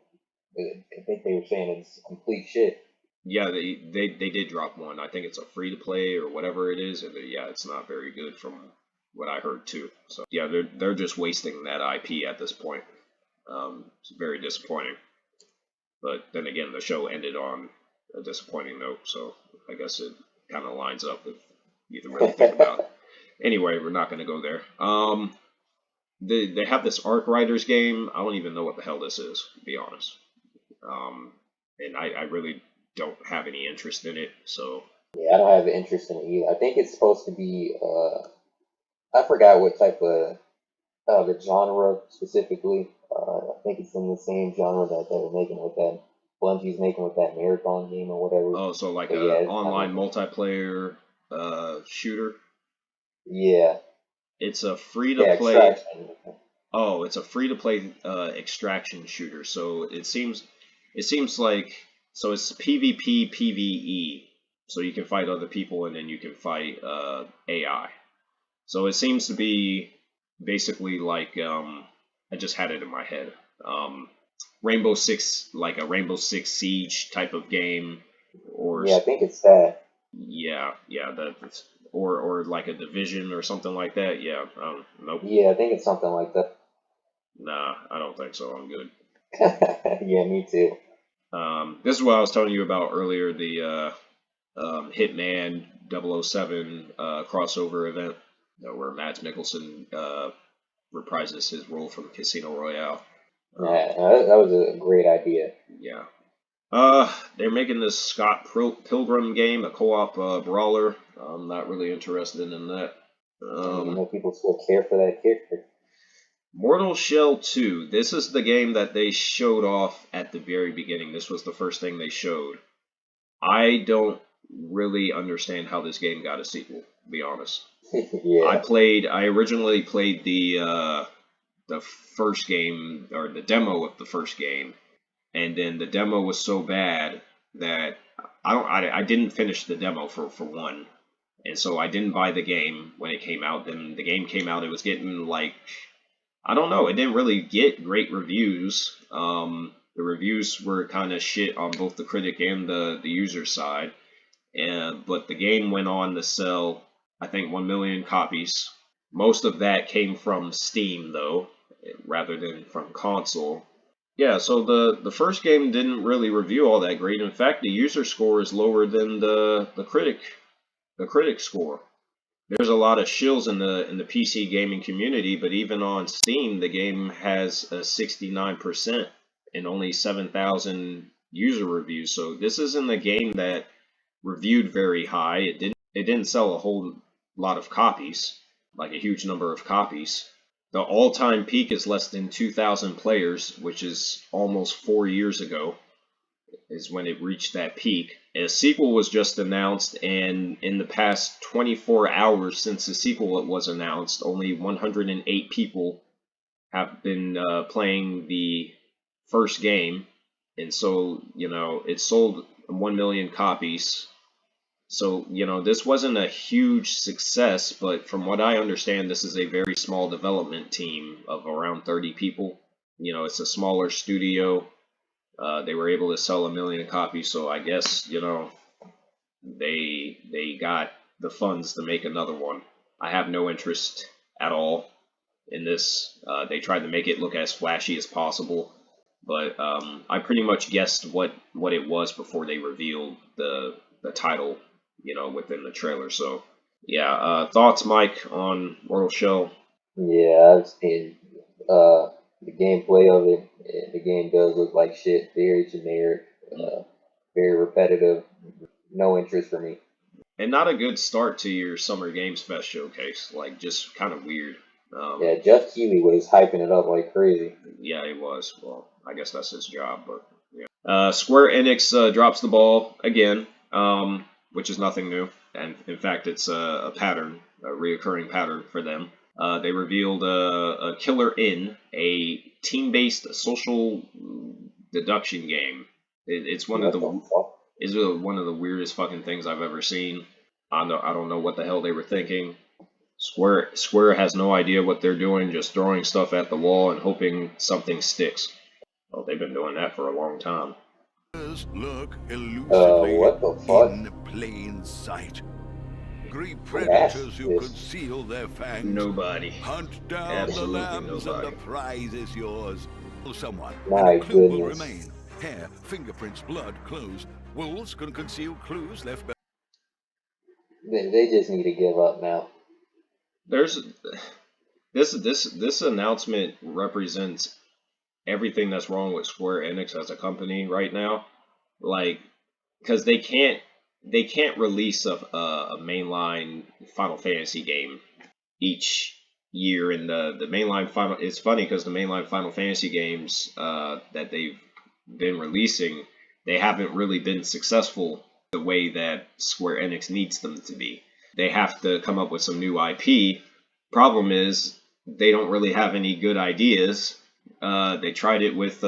I think they were saying it's complete shit. yeah. They did drop one. I think it's a free to play or whatever it is, and yeah, it's not very good from what I heard too. So yeah, they're just wasting that IP at this point. It's very disappointing. But then again, the show ended on a disappointing note, so I guess it kind of lines up if you really think about it. Anyway, we're not going to go there. they have this Arc Riders game. I don't even know what the hell this is, to be honest. And I really don't have any interest in it. So Yeah, I don't have an interest in it either. I think it's supposed to be I forgot what type of the genre specifically. I think it's in the same genre that they were making with that Bungie's making with that marathon game or whatever. oh, so like But a yeah, it's kind online of multiplayer shooter. yeah, It's a free to yeah, play. extraction. Oh, it's a free to play extraction shooter. So it seems like so it's PvP PvE. So you can fight other people and then you can fight AI. So it seems to be basically like I just had it in my head. Um, Rainbow Six, like a Rainbow Six Siege type of game, or Yeah, I think it's that. yeah, that's or like a Division or something like that. Yeah, nope, Yeah, I think it's something like that. nah, I don't think so. I'm good. Yeah, me too. This is what I was telling you about earlier, the Hitman 007 crossover event, where Mads Mikkelsen reprises his role from Casino Royale. Yeah, that was a great idea. Yeah. They're making this Scott Pilgrim game, a co-op brawler. I'm not really interested in that. You know, people still care for that character. Mortal Shell 2. This is the game that they showed off at the very beginning. This was the first thing they showed. I don't really understand how this game got a sequel, to be honest. Yeah, I originally played the first game, or the demo of the first game, and then the demo was so bad that I didn't finish the demo for one, and so I didn't buy the game when it came out. Then the game came out, it was getting like, I don't know, it didn't really get great reviews. The reviews were kind of shit on both the critic and the user side, and but the game went on to sell, I think, 1 million copies. Most of that came from Steam though, rather than from console. Yeah, so the first game didn't really review all that great. In fact, the user score is lower than the critic score. There's a lot of shills in the PC gaming community, but even on Steam, the game has a 69% and only 7,000 user reviews. So this isn't a game that reviewed very high. It didn't sell a whole lot of copies, like a huge number of copies. The all-time peak is less than 2,000 players, which is almost 4 years ago, is when it reached that peak. A sequel was just announced, and in the past 24 hours since the sequel was announced, only 108 people have been playing the first game, and so, it sold 1 million copies. So, this wasn't a huge success, but from what I understand, this is a very small development team of around 30 people. It's a smaller studio. They were able to sell 1 million copies, so I guess, they got the funds to make another one. I have no interest at all in this. They tried to make it look as flashy as possible, but I pretty much guessed what it was before they revealed the title, within the trailer. So yeah, thoughts, Mike, on Mortal Shell? yeah, I've seen the gameplay of it. The game does look like shit. Very generic, very repetitive. No interest for me. And not a good start to your Summer Games Fest showcase. Like, just kind of weird. Yeah, Jeff Keighley was hyping it up like crazy. Yeah, it was. Well, I guess that's his job, but yeah. Square Enix drops the ball again, which is nothing new. And in fact, it's a pattern, a reoccurring pattern for them. They revealed a Killer In, a team-based social deduction game. It's one of What the the fuck? is one of the weirdest fucking things I've ever seen. I don't know what the hell they were thinking. Square has no idea what they're doing, just throwing stuff at the wall and hoping something sticks. Well, they've been doing that for a long time. Lurk elusively What the fuck? in plain sight. Great Who predators asked who this? conceal their fangs. Nobody. Hunt down Absolutely the lambs nobody. and the prize is yours. Someone, My and a clue will goodness. remain. Hair, fingerprints, blood, clothes. Wolves can conceal clues left by They just need to give up now. There's This announcement represents everything that's wrong with Square Enix as a company right now. Like, because they can't release a mainline Final Fantasy game each year, and the mainline final. It's funny because the mainline Final Fantasy games that they've been releasing, they haven't really been successful the way that Square Enix needs them to be. They have to come up with some new IP. Problem is, they don't really have any good ideas. They tried it with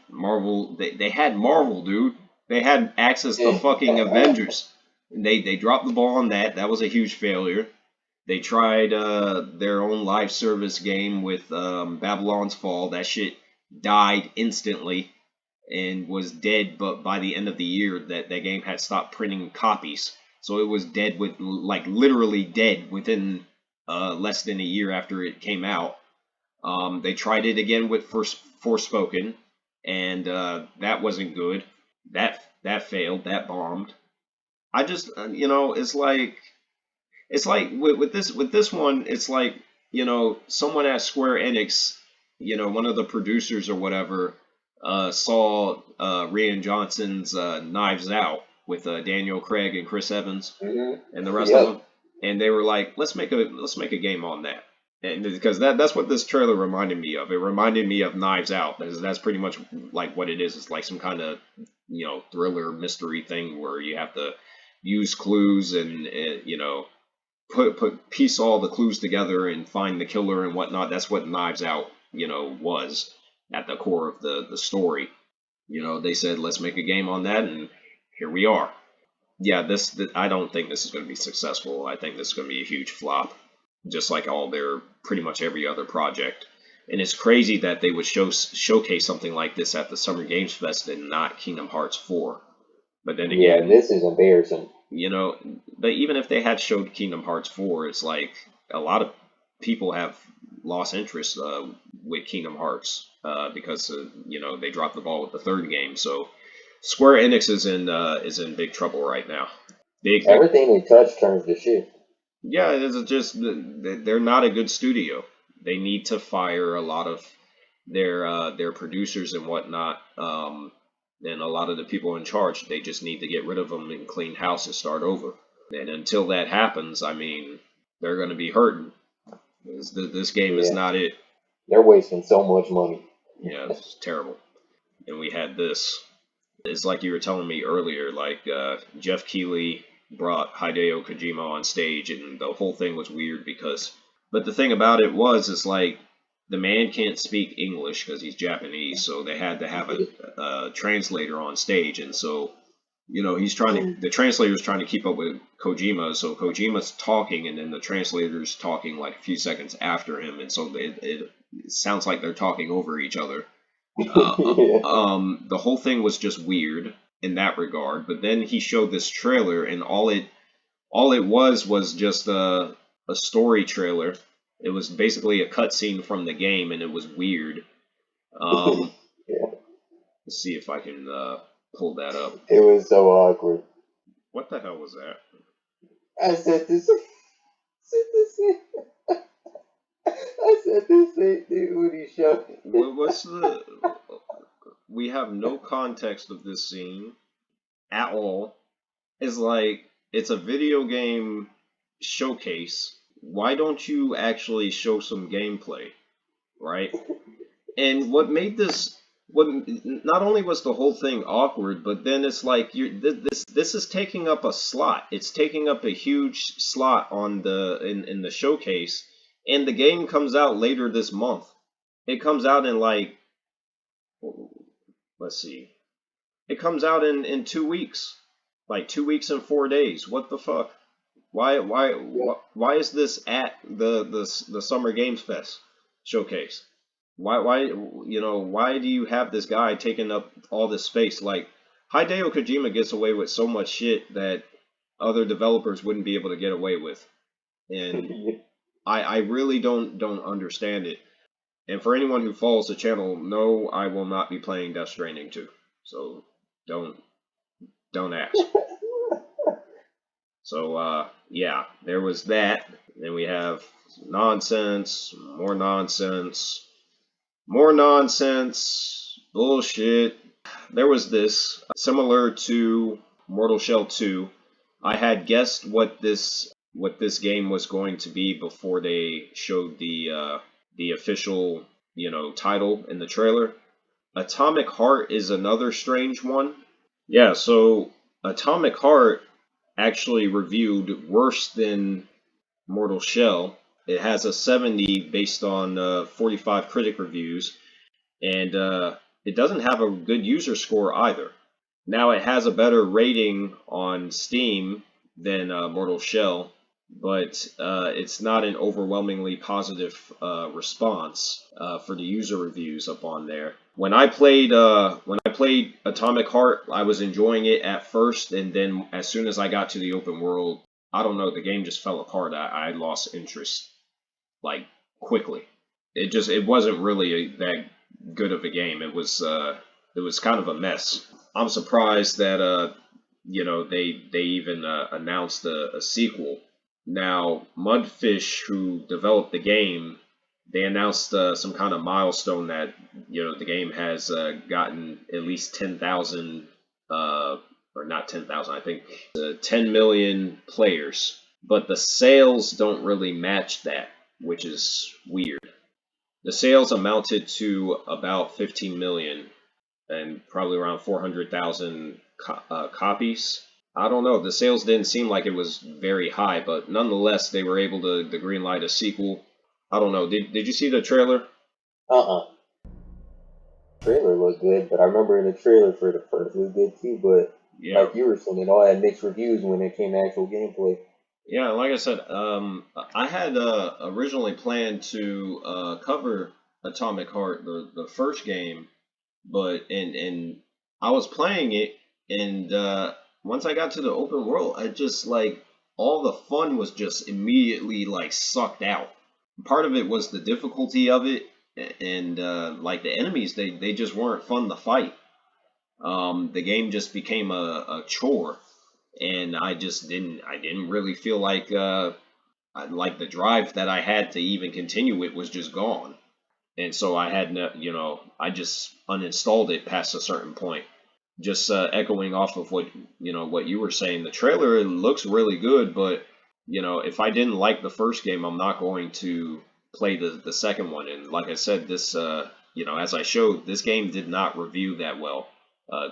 Marvel. They had Marvel, dude. They had access to fucking Avengers. They dropped the ball on that. That was a huge failure. They tried their own live service game with Babylon's Fall. That shit died instantly and was dead. But by the end of the year, that game had stopped printing copies, so it was dead with like literally dead within less than a year after it came out. They tried it again with Forspoken, and that wasn't good. That failed. That bombed. I just it's like with this one, it's like someone at Square Enix, one of the producers or whatever, saw Rian Johnson's Knives Out with Daniel Craig and Chris Evans and the rest of Yep. them, and they were like, let's make a game on that. And because that's what this trailer reminded me of. It reminded me of Knives Out. That's pretty much like what it is. It's like some kind of thriller mystery thing where you have to use clues and piece all the clues together and find the killer and whatnot. That's what Knives Out was at the core of the story. They said let's make a game on that, and here we are. Yeah, I don't think this is going to be successful. I think this is going to be a huge flop, just like all their pretty much every other project. And it's crazy that they would showcase something like this at the Summer Games Fest and not Kingdom Hearts 4. But then Yeah, again, this is embarrassing. but even if they had showed Kingdom Hearts 4, it's like a lot of people have lost interest with Kingdom Hearts because they dropped the ball with the third game. So Square Enix is in big trouble right now. Big. Everything they touch turns to shit. Yeah, it's just they're not a good studio. They need to fire a lot of their producers and whatnot, and a lot of the people in charge. They just need to get rid of them and clean house and start over. And until that happens, I mean, they're going to be hurting. This game is Yeah, not it. they're wasting so much money. Yeah, it's terrible. And we had this. It's like you were telling me earlier, like Jeff Keighley brought Hideo Kojima on stage, and the whole thing was weird because. But the thing about it is like the man can't speak English because he's Japanese, so they had to have a translator on stage, and so the translator's trying to keep up with Kojima, so Kojima's talking, and then the translator's talking like a few seconds after him, and so it sounds like they're talking over each other. The whole thing was just weird in that regard. But then he showed this trailer, and all it was just a story trailer. It was basically a cutscene from the game, and it was weird. Um, Yeah, let's see if I can pull that up. it was so awkward. What the hell was that? I said this. I said this ain't dude when he showed it. What's the? We have no context of this scene at all. It's like it's a video game showcase. Why don't you actually show some gameplay, right? And what made what not only was the whole thing awkward, but then it's like this is taking up a slot. It's taking up a huge slot on in the showcase, and the game comes out later this month. It comes out in like, let's see, it comes out in 2 weeks, like 2 weeks and 4 days. What the fuck? Why is this at the Summer Games Fest showcase? Why do you have this guy taking up all this space? Like Hideo Kojima gets away with so much shit that other developers wouldn't be able to get away with, and I really don't understand it. And for anyone who follows the channel, no, I will not be playing Death Stranding 2. So don't ask. So yeah, there was that. then we have nonsense, more nonsense, more nonsense, bullshit. There was this, similar to Mortal Shell 2. I had guessed what this game was going to be before they showed the official, title in the trailer. Atomic Heart is another strange one. Yeah, so Atomic Heart actually reviewed worse than Mortal Shell. It has a 70 based on 45 critic reviews, and it doesn't have a good user score either. Now it has a better rating on Steam than Mortal Shell, but it's not an overwhelmingly positive response for the user reviews up on there. When I played Atomic Heart, I was enjoying it at first, and then as soon as I got to the open world, I don't know, the game just fell apart. I lost interest like quickly. It wasn't really that good of a game. It was kind of a mess. I'm surprised that they even announced a sequel. Now, Mudfish, who developed the game, they announced some kind of milestone that the game has gotten at least 10,000 or not 10,000, I think 10 million players. But the sales don't really match that, which is weird. The sales amounted to about 15 million and probably around 400,000 copies. I don't know. The sales didn't seem like it was very high, but nonetheless, they were able to greenlight a sequel. I don't know. Did you see the trailer? Trailer looked good, but I remember in the trailer for the first was good too. But Yeah. like you were saying, it all had mixed reviews when it came to actual gameplay. Yeah, like I said, I had originally planned to cover Atomic Heart, the first game, but and I was playing it, and once I got to the open world, I just like all the fun was just immediately like sucked out. Part of it was the difficulty of it, and like the enemies, they just weren't fun to fight. The game just became a chore, and I didn't really feel like like the drive that I had to even continue it was just gone. And so I had I just uninstalled it past a certain point. Just echoing off of what you were saying, the trailer, it looks really good, but if I didn't like the first game, I'm not going to play the second one. And like I said, this as I showed, this game did not review that well.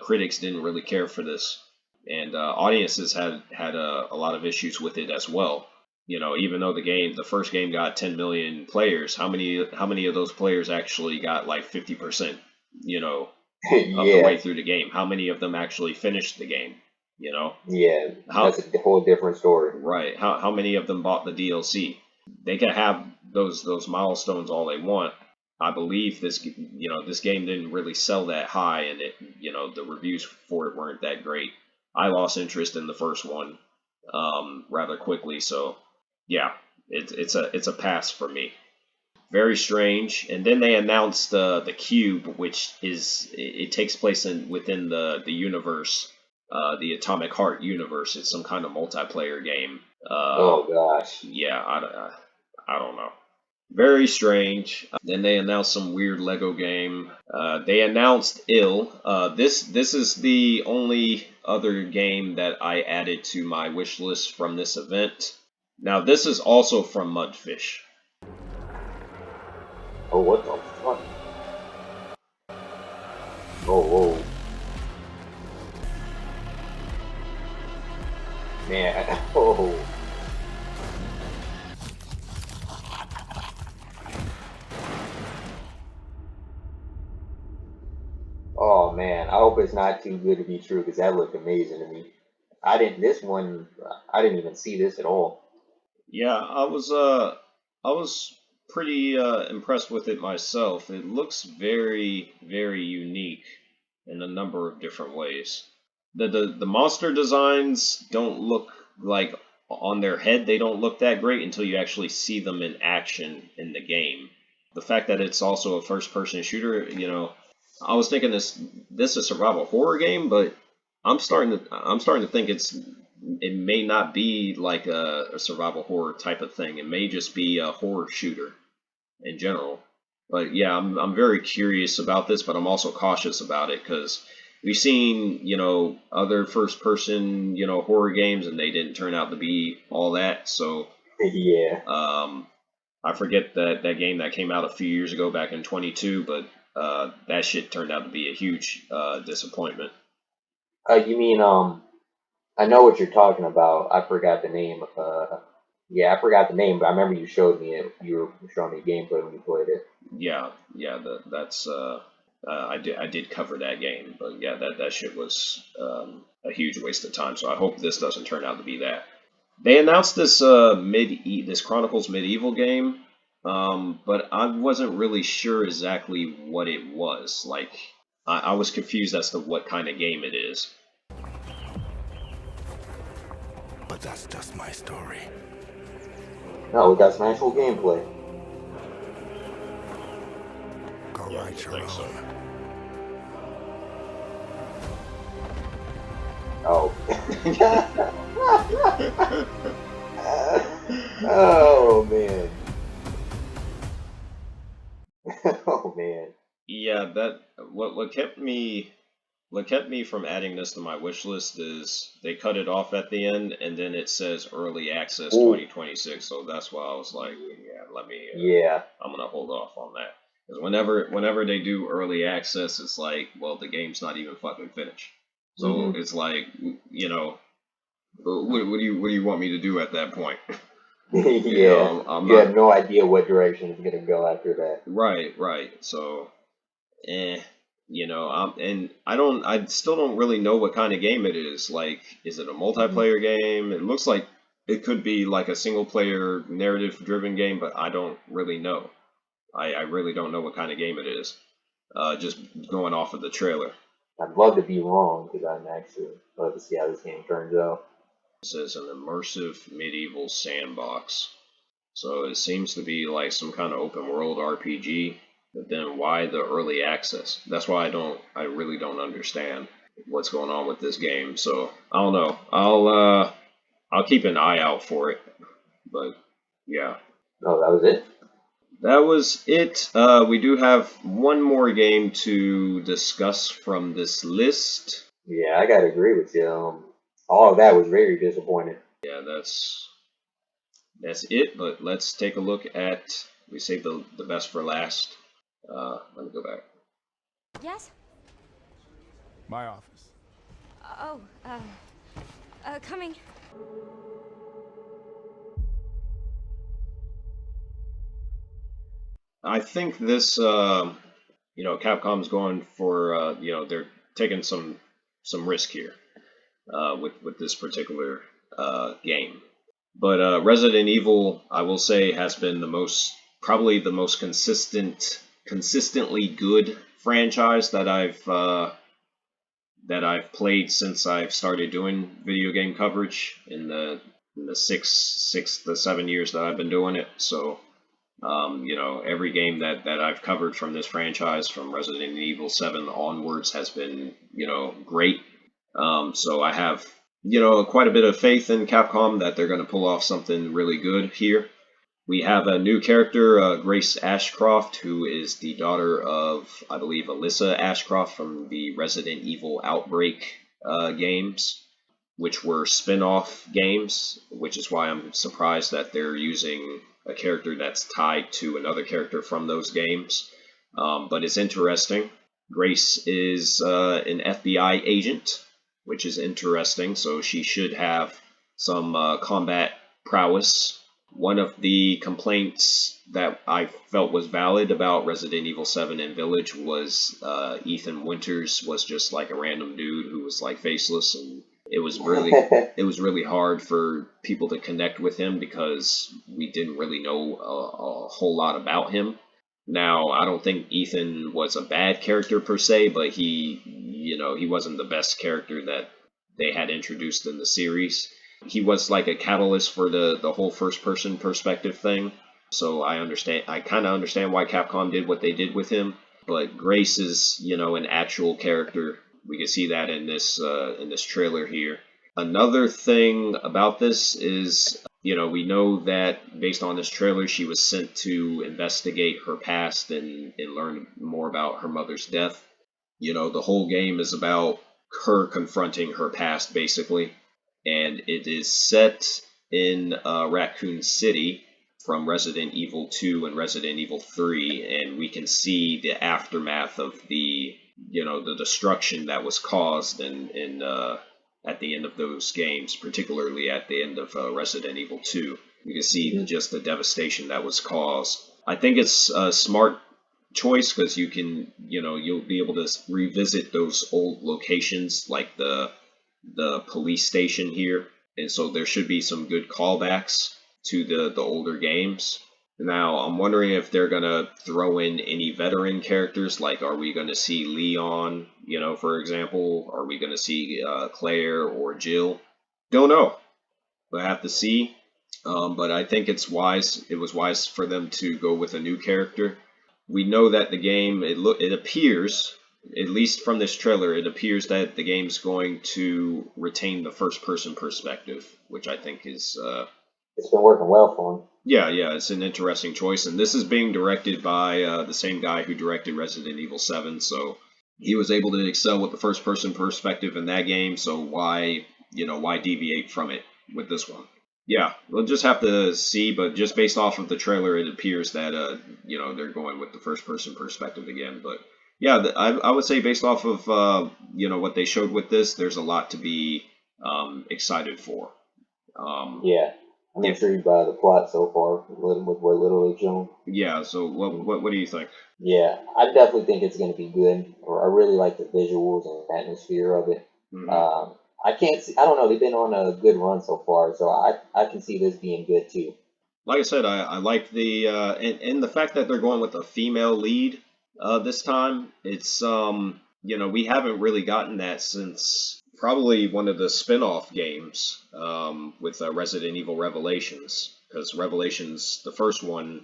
Critics didn't really care for this, and audiences had a lot of issues with it as well. Even though the first game got 10 million players, how many of those players actually got like 50%, of the way through the game? How many of them actually finished the game? Yeah, How that's a whole different story. right? How many of them bought the DLC? They can have those milestones all they want. I believe this game didn't really sell that high, and the reviews for it weren't that great. I lost interest in the first one rather quickly, so yeah, it's a pass for me. Very strange. And then they announced the Cube, which it takes place within the universe, the Atomic Heart universe. It's some kind of multiplayer game. Oh gosh. Yeah, I don't know. Very strange. Then they announced some weird Lego game. They announced Ill. This is the only other game that I added to my wish list from this event. Now this is also from Mudfish. Oh, what the fuck? Oh, whoa. Man, oh. Oh man, I hope it's not too good to be true because that looked amazing to me. I didn't even see this at all. Yeah, I was pretty impressed with it myself. It looks very, very unique in a number of different ways. The monster designs don't look like on their head, they don't look that great until you actually see them in action in the game. The fact that it's also a first person shooter, I was thinking this is a survival horror game, but I'm starting to think it's it may not be like a survival horror type of thing. It may just be a horror shooter in general. But yeah, I'm very curious about this, but I'm also cautious about it because we've seen, other first person, horror games and they didn't turn out to be all that. So Yeah. I forget that game that came out a few years ago back in 22, but that shit turned out to be a huge disappointment. You mean I know what you're talking about. I forgot the name. Yeah, I forgot the name, but I remember you showed me it. You were showing me gameplay when you played it. Yeah, that's I did cover that game, but yeah, that shit was a huge waste of time. So I hope this doesn't turn out to be that. They announced this this Chronicles Medieval game, but I wasn't really sure exactly what it was. Like, I was confused as to what kind of game it is. But that's just my story. No, we got some actual gameplay. Go Yeah, write I your think so. Oh. Oh man. Oh man. Yeah, that what kept me from adding this to my wish list is they cut it off at the end and then it says early access Ooh. 2026. So that's why I was like, yeah, let me. Yeah. I'm gonna hold off on that because whenever they do early access, it's like, well, the game's not even fucking finished. So Hmm. it's like, what do you want me to do at that point? Yeah. I'm You have not no idea what direction it's gonna go after that. right. So, eh, and I still don't really know what kind of game it is. Like, is it a Hmm. multiplayer game? It looks like it could be like a single player narrative driven game, but I don't really know. I really don't know what kind of game it is. Just going off of the trailer. I'd love to be wrong because I'm actually love to see how this game turns out. It says an immersive medieval sandbox. So it seems to be like some kind of open world RPG. But then why the early access? That's why I really don't understand what's going on with this game. So I don't know. I'll keep an eye out for it. But yeah. Oh, that was it. That was it. We do have one more game to discuss from this list. Yeah, I gotta agree with you. All of that was very disappointing. Yeah, that's it. But let's take a look at. We saved the best for last. Let me go back. Yes? My office. Oh, coming. I think this, Capcom's going for, they're taking some risk here with this particular game. But Resident Evil, I will say, has been probably the most consistently good franchise that I've played since I've started doing video game coverage in the 6 to 7 years that I've been doing it. So, every game that I've covered from this franchise, from Resident Evil 7 onwards, has been, great. So I have, quite a bit of faith in Capcom that they're going to pull off something really good here. We have a new character, Grace Ashcroft, who is the daughter of, I believe, Alyssa Ashcroft from the Resident Evil Outbreak games, which were spin-off games, which is why I'm surprised that they're using a character that's tied to another character from those games. But it's interesting. Grace is an FBI agent, which is interesting, so she should have some combat prowess. One of the complaints that I felt was valid about Resident Evil 7 and Village was Ethan Winters was just like a random dude who was like faceless, and it was really hard for people to connect with him because we didn't really know a whole lot about him. Now, I don't think Ethan was a bad character per se, but he wasn't the best character that they had introduced in the series. He was like a catalyst for the whole first person perspective thing. So I kind of understand why Capcom did what they did with him. But Grace is, an actual character. We can see that in this trailer here. Another thing about this is, we know that based on this trailer, she was sent to investigate her past and learn more about her mother's death. The whole game is about her confronting her past, basically. And it is set in Raccoon City from Resident Evil 2 and Resident Evil 3, and we can see the aftermath of the destruction that was caused in at the end of those games, particularly at the end of Resident Evil 2. You can see just the devastation that was caused. I think it's a smart choice because you'll be able to revisit those old locations like the police station here, and so there should be some good callbacks to the older games. Now, I'm wondering if they're gonna throw in any veteran characters, like are we gonna see Leon, for example? Are we gonna see Claire or Jill? Don't know. We'll have to see. But I think it was wise for them to go with a new character. We know that the game, it appears, at least from this trailer, it appears that the game's going to retain the first-person perspective, which I think is... it's been working well for him. Yeah, it's an interesting choice, and this is being directed by the same guy who directed Resident Evil 7, so he was able to excel with the first-person perspective in that game, so why deviate from it with this one? Yeah, we'll just have to see, but just based off of the trailer, it appears that they're going with the first-person perspective again. But yeah, I would say based off of what they showed with this, there's a lot to be excited for. Yeah, I'm intrigued by the plot so far with what little they've shown. Yeah, so what do you think? Yeah, I definitely think it's going to be good. Or I really like the visuals and atmosphere of it. Mm-hmm. I can't see. I don't know. They've been on a good run so far, so I can see this being good too. Like I said, I like the and the fact that they're going with a female lead this time. It's we haven't really gotten that since probably one of the spin-off games with Resident Evil Revelations, because Revelations, the first one,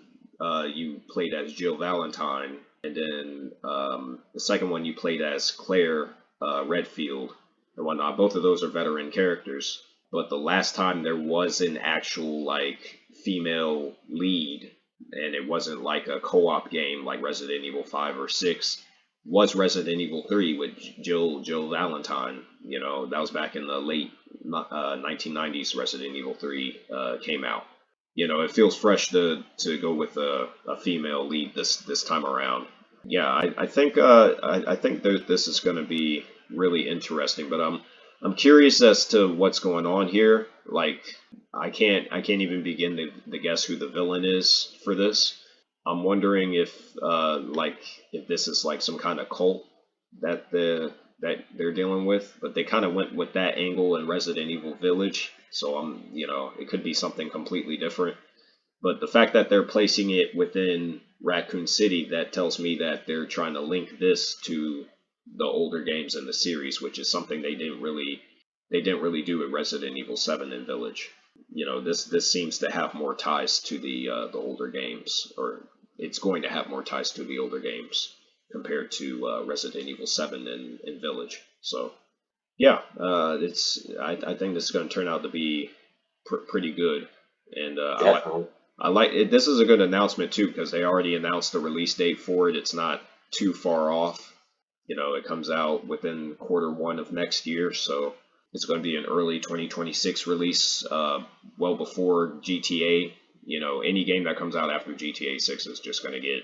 you played as Jill Valentine, and then the second one you played as Claire Redfield and whatnot. Both of those are veteran characters, but the last time there was an actual female lead, and it wasn't like a co-op game like Resident Evil 5 or 6, was Resident Evil 3 with Jill Valentine. That was back in the late 1990s. Resident Evil 3 came out. It feels fresh to go with a female lead this time around. Yeah, I think this is going to be really interesting, but I'm curious as to what's going on here. I can't even begin to guess who the villain is for this. I'm wondering if this is like some kind of cult that they're dealing with, but they kind of went with that angle in Resident Evil Village, so it could be something completely different. But the fact that they're placing it within Raccoon City, that tells me that they're trying to link this to the older games in the series, which is something they didn't really do at Resident Evil 7 and Village. This seems to have more ties to the older games, or it's going to have more ties to the older games compared to Resident Evil 7 and Village. So yeah, I think this is going to turn out to be pretty good, and I like it. This is a good announcement too, because they already announced the release date for it. It's not too far off. It comes out within Q1 of next year, so it's going to be an early 2026 release, well before GTA. Any game that comes out after GTA 6 is just going to get,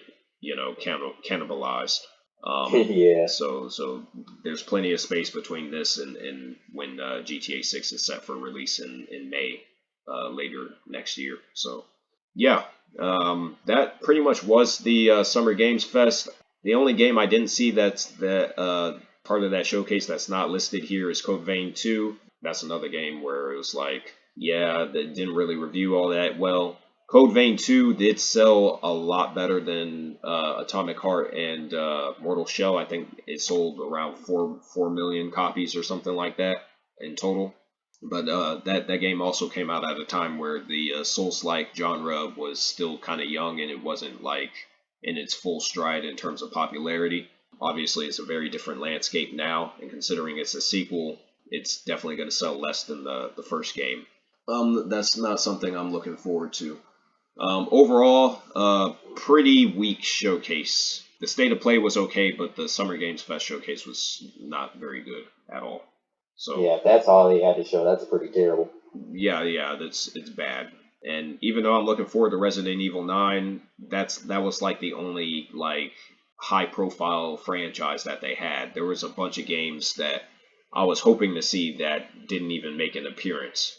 cannibalized. Yeah. So there's plenty of space between this and when GTA 6 is set for release in May, later next year. So yeah, that pretty much was the Summer Games Fest. The only game I didn't see that's part of that showcase that's not listed here is Code Vein 2. That's another game where it was that didn't really review all that well. Code Vein 2 did sell a lot better than Atomic Heart and Mortal Shell. I think it sold around 4 million copies or something like that in total. But that game also came out at a time where the Souls-like genre was still kind of young, and it wasn't in its full stride in terms of popularity. Obviously, it's a very different landscape now, and considering it's a sequel, it's definitely going to sell less than the first game. That's not something I'm looking forward to. Overall, pretty weak showcase. The state of play was okay, but the Summer Games Fest showcase was not very good at all. So Yeah, if that's all they had to show, that's pretty terrible. yeah, it's bad. And even though I'm looking forward to Resident Evil 9, that was like the only like high profile franchise that they had. There was a bunch of games that I was hoping to see that didn't even make an appearance,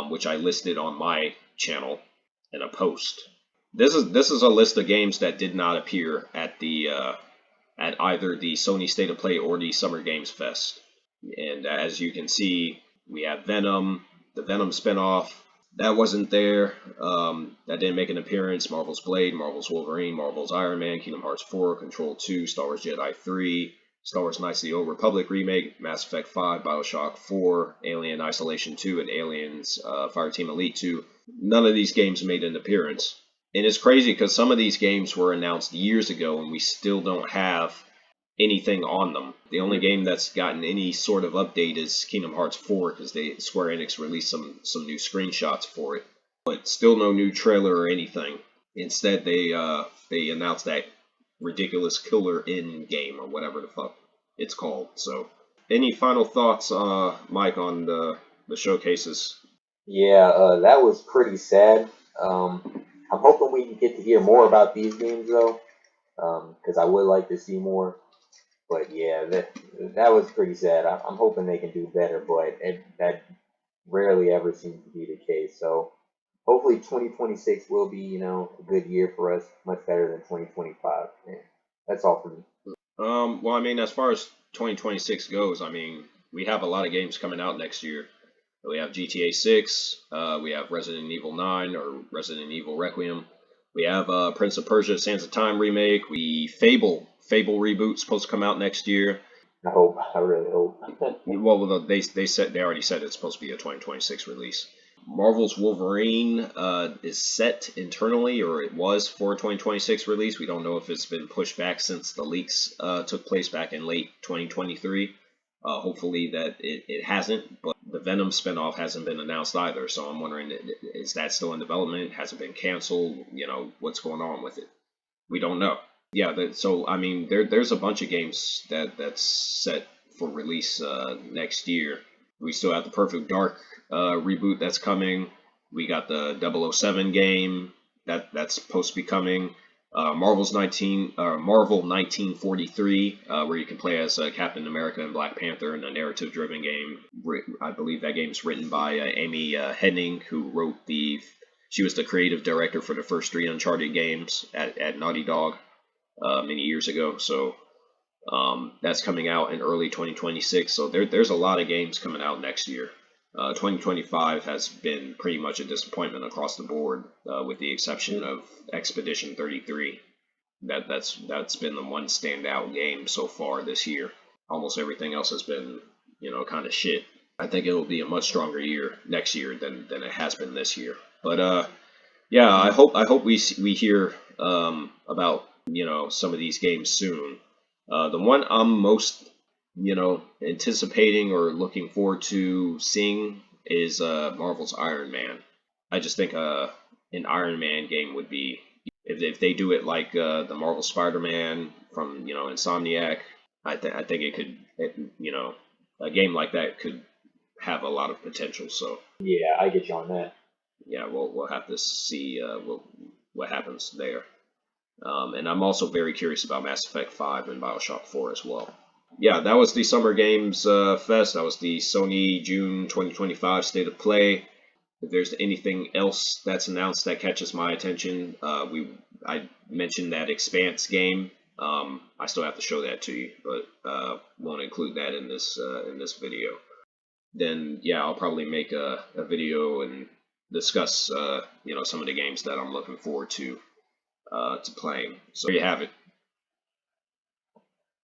which I listed on my channel in a post. This is a list of games that did not appear at the at either the Sony State of Play or the Summer Games Fest. And as you can see, we have Venom, the Venom spinoff. That wasn't there. That didn't make an appearance. Marvel's Blade, Marvel's Wolverine, Marvel's Iron Man, Kingdom Hearts 4, Control 2, Star Wars Jedi 3, Star Wars Knights of the Old Republic Remake, Mass Effect 5, Bioshock 4, Alien Isolation 2, and Aliens Fireteam Elite 2. None of these games made an appearance. And it's crazy because some of these games were announced years ago and we still don't have anything on them. The only game that's gotten any sort of update is Kingdom Hearts 4 because Square Enix released some new screenshots for it, but still no new trailer or anything. Instead, they announced that ridiculous Killer In game or whatever the fuck it's called. So, any final thoughts, Mike, on the showcases? Yeah, that was pretty sad. I'm hoping we can get to hear more about these games though, because I would like to see more. But yeah, that was pretty sad. I'm hoping they can do better, but that rarely ever seems to be the case. So hopefully 2026 will be, a good year for us, much better than 2025. Yeah, that's all for me. Well, I mean, as far as 2026 goes, I mean, we have a lot of games coming out next year. We have GTA 6, we have Resident Evil 9 or Resident Evil Requiem. We have Prince of Persia: Sands of Time remake. Fable reboot supposed to come out next year. I really hope. Well, they already said it's supposed to be a 2026 release. Marvel's Wolverine is set internally, or it was for a 2026 release. We don't know if it's been pushed back since the leaks took place back in late 2023. Hopefully that it hasn't, but the Venom spinoff hasn't been announced either. So I'm wondering, is that still in development? Has it been canceled? What's going on with it? We don't know. Yeah, so I mean, there's a bunch of games that's set for release next year. We still have the Perfect Dark reboot that's coming. We got the 007 game that's supposed to be coming. Marvel 1943, where you can play as Captain America and Black Panther in a narrative-driven game. I believe that game's written by Amy Hennig, who wrote she was the creative director for the first 3 Uncharted games at Naughty Dog many years ago. So that's coming out in early 2026. So there's a lot of games coming out next year. 2025 has been pretty much a disappointment across the board, with the exception of Expedition 33. That's been the one standout game so far this year. Almost everything else has been, kind of shit. I think it will be a much stronger year next year than it has been this year. But yeah, I hope we hear about some of these games soon. The one I'm most anticipating or looking forward to seeing is Marvel's Iron Man. I just think an Iron Man game would be, if they do it like the Marvel Spider-Man from Insomniac. I think it could, a game like that could have a lot of potential. So Yeah, I get you on that. yeah, we'll have to see what happens there. And I'm also very curious about Mass Effect 5 and Bioshock 4 as well. Yeah, that was the Summer Games Fest. That was the Sony June 2025 State of Play. If there's anything else that's announced that catches my attention, I mentioned that Expanse game. I still have to show that to you, but won't include that in this video. Then yeah, I'll probably make a video and discuss some of the games that I'm looking forward to playing. So there you have it.